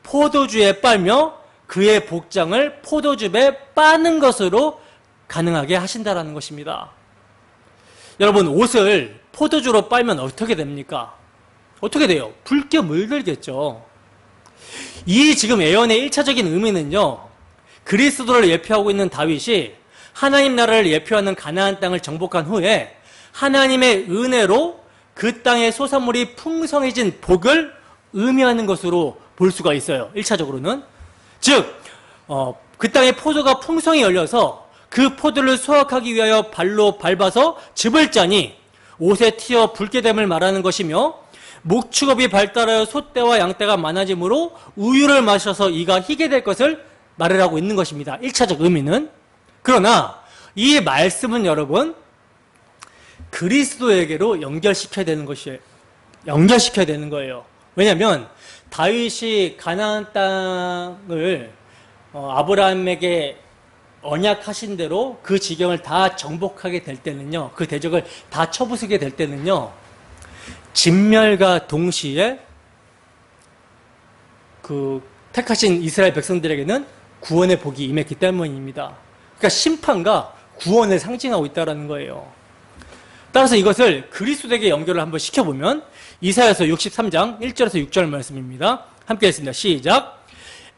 포도주에 빨며 그의 복장을 포도즙에 빠는 것으로 가능하게 하신다라는 것입니다. 여러분, 옷을 포도주로 빨면 어떻게 됩니까? 어떻게 돼요? 붉게 물들겠죠. 이 지금 예언의 1차적인 의미는요, 그리스도를 예표하고 있는 다윗이 하나님 나라를 예표하는 가나안 땅을 정복한 후에 하나님의 은혜로 그 땅의 소산물이 풍성해진 복을 의미하는 것으로 볼 수가 있어요. 1차적으로는. 즉, 그 땅에 포도가 풍성히 열려서 그 포도를 수확하기 위하여 발로 밟아서 즙을 짜니 옷에 튀어 붉게 됨을 말하는 것이며, 목축업이 발달하여 소떼와 양떼가 많아지므로 우유를 마셔서 이가 희게 될 것을 말을 하고 있는 것입니다. 1차적 의미는. 그러나 이 말씀은 여러분 그리스도에게로 연결시켜야 되는 것이에요. 연결시켜야 되는 거예요. 왜냐하면 다윗이 가나안 땅을 아브라함에게 언약하신 대로 그 지경을 다 정복하게 될 때는요, 그 대적을 다 쳐부수게 될 때는요, 진멸과 동시에 그 택하신 이스라엘 백성들에게는 구원의 복이 임했기 때문입니다. 그러니까 심판과 구원을 상징하고 있다는 거예요. 따라서 이것을 그리스도에게 연결을 한번 시켜보면 이사야서 63장 1절에서 6절 말씀입니다. 함께 했습니다. 시작.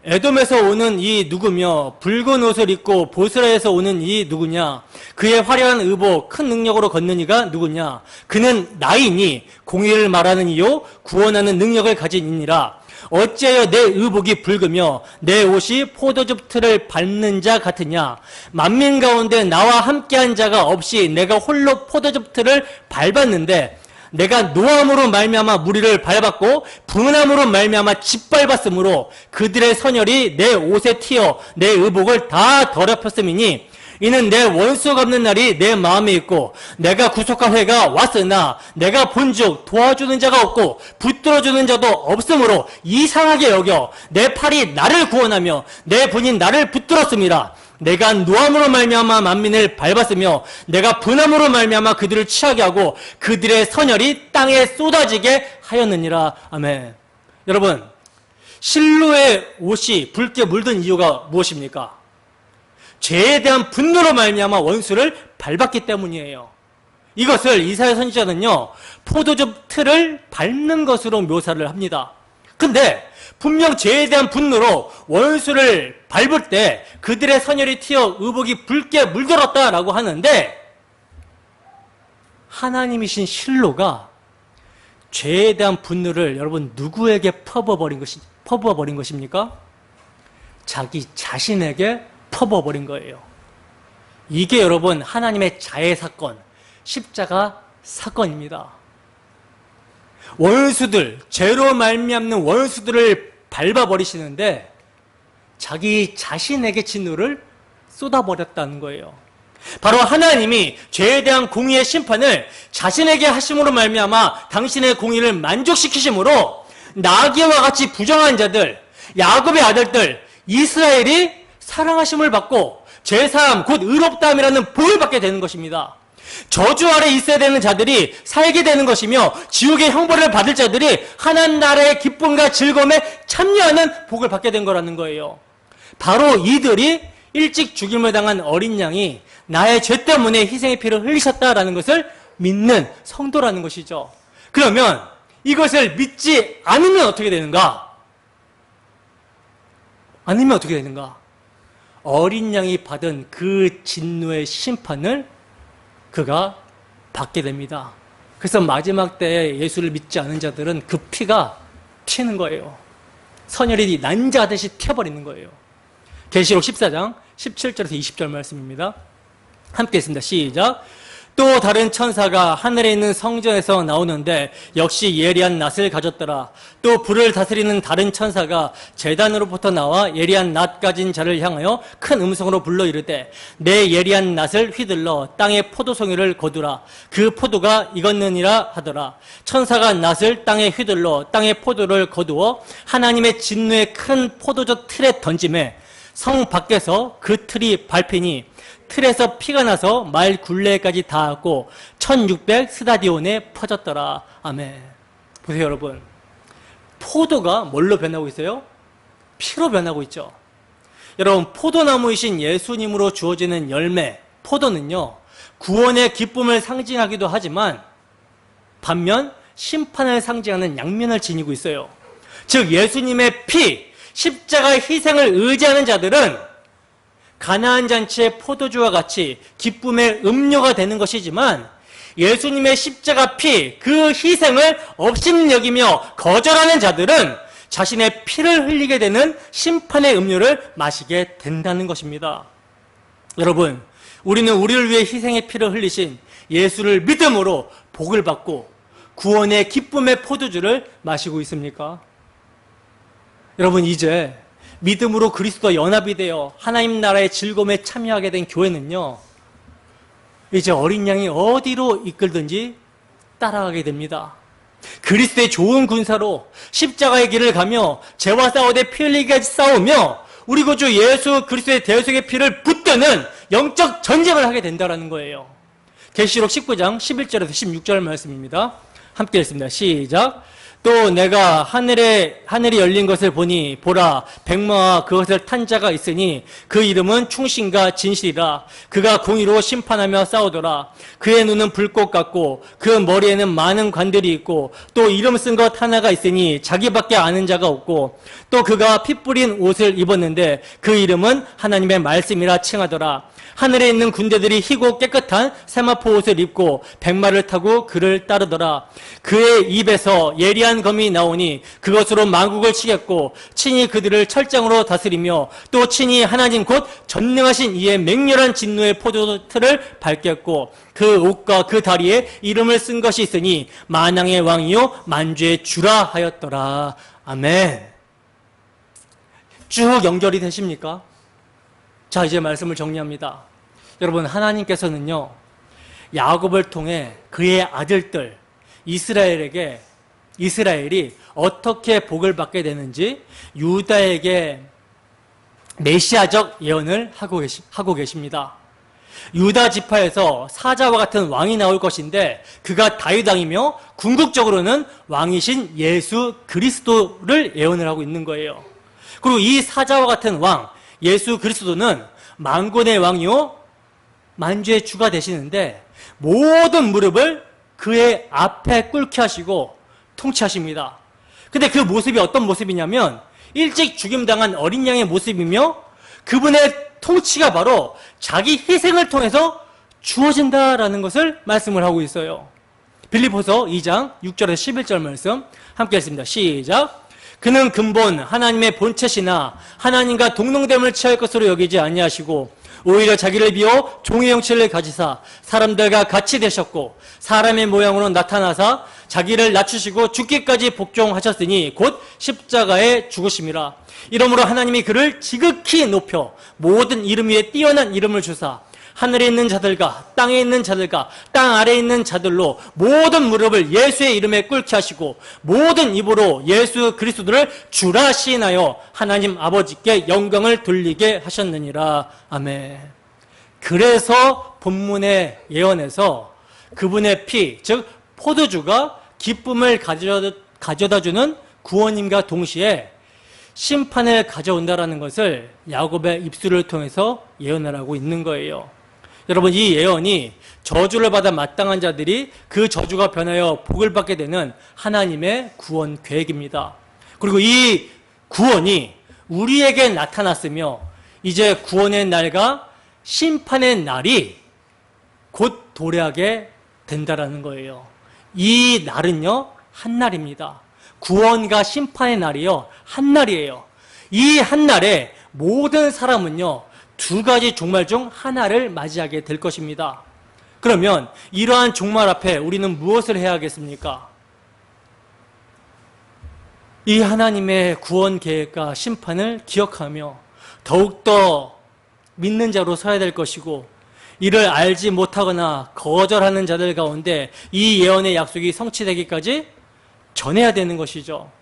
에돔에서 오는 이 누구며 붉은 옷을 입고 보스라에서 오는 이 누구냐? 그의 화려한 의복 큰 능력으로 걷는 이가 누구냐? 그는 나이니 공의를 말하는 이요 구원하는 능력을 가진 이니라. 어찌하여 내 의복이 붉으며 내 옷이 포도즙 틀을 밟는 자 같으냐? 만민 가운데 나와 함께한 자가 없이 내가 홀로 포도즙 틀을 밟았는데 내가 노함으로 말미암아 무리를 밟았고 분함으로 말미암아 짓밟았으므로 그들의 선열이 내 옷에 튀어 내 의복을 다 더럽혔음이니 이는 내 원수가 없는 날이 내 마음에 있고 내가 구속할 해가 왔으나 내가 본즉 도와주는 자가 없고 붙들어주는 자도 없으므로 이상하게 여겨 내 팔이 나를 구원하며 내 분이 나를 붙들었음이라. 내가 노함으로 말미암아 만민을 밟았으며 내가 분함으로 말미암아 그들을 취하게 하고 그들의 선열이 땅에 쏟아지게 하였느니라. 아멘. 여러분, 실로의 옷이 붉게 물든 이유가 무엇입니까? 죄에 대한 분노로 말미암아 원수를 밟았기 때문이에요. 이것을 이사야 선지자는요, 포도즙 틀을 밟는 것으로 묘사를 합니다. 근데 분명 죄에 대한 분노로 원수를 밟을 때 그들의 선열이 튀어 의복이 붉게 물들었다라고 하는데, 하나님이신 실로가 죄에 대한 분노를 여러분 누구에게 퍼부어버린 것입니까? 자기 자신에게 퍼부어버린 거예요. 이게 여러분 하나님의 자애 사건, 십자가 사건입니다. 원수들, 죄로 말미암는 원수들을 밟아버리시는데 자기 자신에게 진노를 쏟아버렸다는 거예요. 바로 하나님이 죄에 대한 공의의 심판을 자신에게 하심으로 말미암아 당신의 공의를 만족시키심으로 나귀와 같이 부정한 자들, 야곱의 아들들, 이스라엘이 사랑하심을 받고 제사함 곧 의롭다함이라는 복을 받게 되는 것입니다. 저주 아래 있어야 되는 자들이 살게 되는 것이며 지옥의 형벌을 받을 자들이 하나님 나라의 기쁨과 즐거움에 참여하는 복을 받게 된 거라는 거예요. 바로 이들이 일찍 죽임을 당한 어린 양이 나의 죄 때문에 희생의 피를 흘리셨다라는 것을 믿는 성도라는 것이죠. 그러면 이것을 믿지 않으면 어떻게 되는가? 않으면 어떻게 되는가? 어린 양이 받은 그 진노의 심판을 그가 받게 됩니다. 그래서 마지막 때에 예수를 믿지 않은 자들은 그 피가 튀는 거예요. 선혈이 난자하듯이 튀어버리는 거예요. 계시록 14장 17절에서 20절 말씀입니다. 함께 했습니다. 시작. 또 다른 천사가 하늘에 있는 성전에서 나오는데 역시 예리한 낫을 가졌더라. 또 불을 다스리는 다른 천사가 제단으로부터 나와 예리한 낫 가진 자를 향하여 큰 음성으로 불러 이르되 내 예리한 낫을 휘둘러 땅에 포도송이를 거두라. 그 포도가 익었느니라 하더라. 천사가 낫을 땅에 휘둘러 땅에 포도를 거두어 하나님의 진노의 큰 포도주 틀에 던짐에 성 밖에서 그 틀이 밟히니 틀에서 피가 나서 말 굴레까지 닿았고 1600 스다디온에 퍼졌더라. 아멘. 보세요 여러분, 포도가 뭘로 변하고 있어요? 피로 변하고 있죠. 여러분, 포도나무이신 예수님으로 주어지는 열매, 포도는요 구원의 기쁨을 상징하기도 하지만 반면 심판을 상징하는 양면을 지니고 있어요. 즉 예수님의 피, 십자가의 희생을 의지하는 자들은 가나안 잔치의 포도주와 같이 기쁨의 음료가 되는 것이지만 예수님의 십자가 피, 그 희생을 업신여기며 거절하는 자들은 자신의 피를 흘리게 되는 심판의 음료를 마시게 된다는 것입니다. 여러분, 우리는 우리를 위해 희생의 피를 흘리신 예수를 믿음으로 복을 받고 구원의 기쁨의 포도주를 마시고 있습니까? 여러분, 이제 믿음으로 그리스도와 연합이 되어 하나님 나라의 즐거움에 참여하게 된 교회는요, 이제 어린 양이 어디로 이끌든지 따라가게 됩니다. 그리스도의 좋은 군사로 십자가의 길을 가며 죄와 싸우되 피 흘리기까지 싸우며 우리 구주 예수 그리스도의 대속의 피를 붙드는 영적 전쟁을 하게 된다는 거예요. 계시록 19장 11절에서 16절 말씀입니다. 함께 읽습니다. 시작. 또 내가 하늘이 열린 것을 보니 보라 백마와 그것을 탄 자가 있으니 그 이름은 충신과 진실이라. 그가 공의로 심판하며 싸우더라. 그의 눈은 불꽃 같고 그 머리에는 많은 관들이 있고 또 이름 쓴 것 하나가 있으니 자기밖에 아는 자가 없고 또 그가 피 뿌린 옷을 입었는데 그 이름은 하나님의 말씀이라 칭하더라. 하늘에 있는 군대들이 희고 깨끗한 세마포 옷을 입고 백마를 타고 그를 따르더라. 그의 입에서 예리한 검이 나오니 그것으로 만국을 치겠고 친히 그들을 철장으로 다스리며 또 친히 하나님 곧 전능하신 이의 맹렬한 진노의 포도틀을 밟겠고 그 옷과 그 다리에 이름을 쓴 것이 있으니 만왕의 왕이요 만주의 주라 하였더라. 아멘. 쭉 연결이 되십니까? 자, 이제 말씀을 정리합니다. 여러분, 하나님께서는요, 야곱을 통해 그의 아들들 이스라엘이 어떻게 복을 받게 되는지 유다에게 메시아적 예언을 하고 계십니다. 유다 지파에서 사자와 같은 왕이 나올 것인데 그가 다윗 왕이며 궁극적으로는 왕이신 예수 그리스도를 예언을 하고 있는 거예요. 그리고 이 사자와 같은 왕 예수 그리스도는 만군의 왕이요 만주의 주가 되시는데 모든 무릎을 그의 앞에 꿇게 하시고 통치하십니다. 근데 그 모습이 어떤 모습이냐면 일찍 죽임당한 어린 양의 모습이며 그분의 통치가 바로 자기 희생을 통해서 주어진다라는 것을 말씀을 하고 있어요. 빌립보서 2장 6절에서 11절 말씀 함께 읽습니다. 시작. 그는 근본 하나님의 본체시나 하나님과 동등됨을 취할 것으로 여기지 아니하시고 오히려 자기를 비워 종의 형체를 가지사 사람들과 같이 되셨고 사람의 모양으로 나타나사 자기를 낮추시고 죽기까지 복종하셨으니 곧 십자가에 죽으심이라. 이러므로 하나님이 그를 지극히 높여 모든 이름 위에 뛰어난 이름을 주사 하늘에 있는 자들과 땅에 있는 자들과 땅 아래에 있는 자들로 모든 무릎을 예수의 이름에 꿇게 하시고 모든 입으로 예수 그리스도를 주라 시인하여 하나님 아버지께 영광을 돌리게 하셨느니라. 아멘. 그래서 본문의 예언에서 그분의 피, 즉 포도주가 기쁨을 가져다주는 구원임과 동시에 심판을 가져온다라는 것을 야곱의 입술을 통해서 예언을 하고 있는 거예요. 여러분, 이 예언이 저주를 받아 마땅한 자들이 그 저주가 변하여 복을 받게 되는 하나님의 구원 계획입니다. 그리고 이 구원이 우리에게 나타났으며 이제 구원의 날과 심판의 날이 곧 도래하게 된다라는 거예요. 이 날은요, 한 날입니다. 구원과 심판의 날이요, 한 날이에요. 이 한 날에 모든 사람은요, 두 가지 종말 중 하나를 맞이하게 될 것입니다. 그러면 이러한 종말 앞에 우리는 무엇을 해야 하겠습니까? 이 하나님의 구원 계획과 심판을 기억하며 더욱더 믿는 자로 서야 될 것이고 이를 알지 못하거나 거절하는 자들 가운데 이 예언의 약속이 성취되기까지 전해야 되는 것이죠.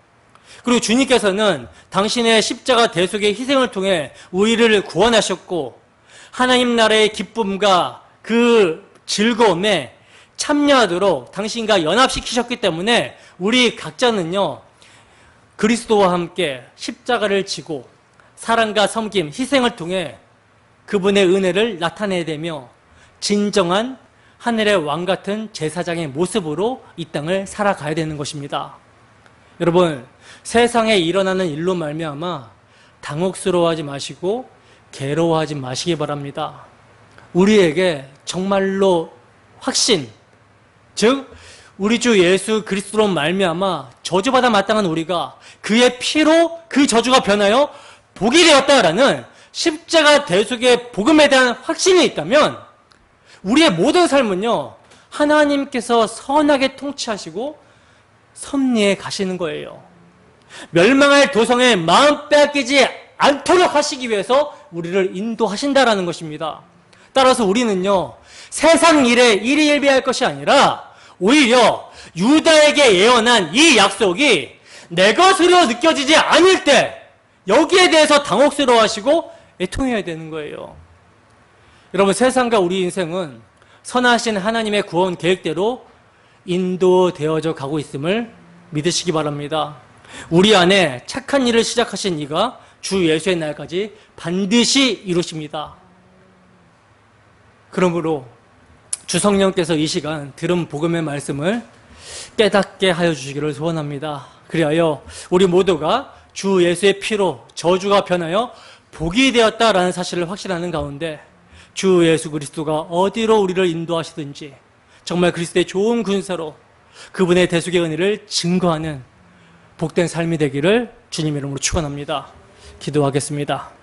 그리고 주님께서는 당신의 십자가 대속의 희생을 통해 우리를 구원하셨고 하나님 나라의 기쁨과 그 즐거움에 참여하도록 당신과 연합시키셨기 때문에 우리 각자는요 그리스도와 함께 십자가를 지고 사랑과 섬김, 희생을 통해 그분의 은혜를 나타내야 되며 진정한 하늘의 왕 같은 제사장의 모습으로 이 땅을 살아가야 되는 것입니다. 여러분, 세상에 일어나는 일로 말미암아 당혹스러워하지 마시고 괴로워하지 마시기 바랍니다. 우리에게 정말로 확신, 즉 우리 주 예수 그리스도로 말미암아 저주받아 마땅한 우리가 그의 피로 그 저주가 변하여 복이 되었다라는 십자가 대속의 복음에 대한 확신이 있다면 우리의 모든 삶은요, 하나님께서 선하게 통치하시고 섭리해 가시는 거예요. 멸망할 도성에 마음 빼앗기지 않도록 하시기 위해서 우리를 인도하신다라는 것입니다. 따라서 우리는요, 세상 일에 일희일비할 것이 아니라 오히려 유다에게 예언한 이 약속이 내 것으로 느껴지지 않을 때 여기에 대해서 당혹스러워하시고 애통해야 되는 거예요. 여러분, 세상과 우리 인생은 선하신 하나님의 구원 계획대로 인도되어져 가고 있음을 믿으시기 바랍니다. 우리 안에 착한 일을 시작하신 이가 주 예수의 날까지 반드시 이루십니다. 그러므로 주 성령께서 이 시간 들은 복음의 말씀을 깨닫게 하여 주시기를 소원합니다. 그리하여 우리 모두가 주 예수의 피로 저주가 변하여 복이 되었다라는 사실을 확신하는 가운데 주 예수 그리스도가 어디로 우리를 인도하시든지 정말 그리스도의 좋은 군사로 그분의 대속의 은혜를 증거하는 복된 삶이 되기를 주님 이름으로 축원합니다. 기도하겠습니다.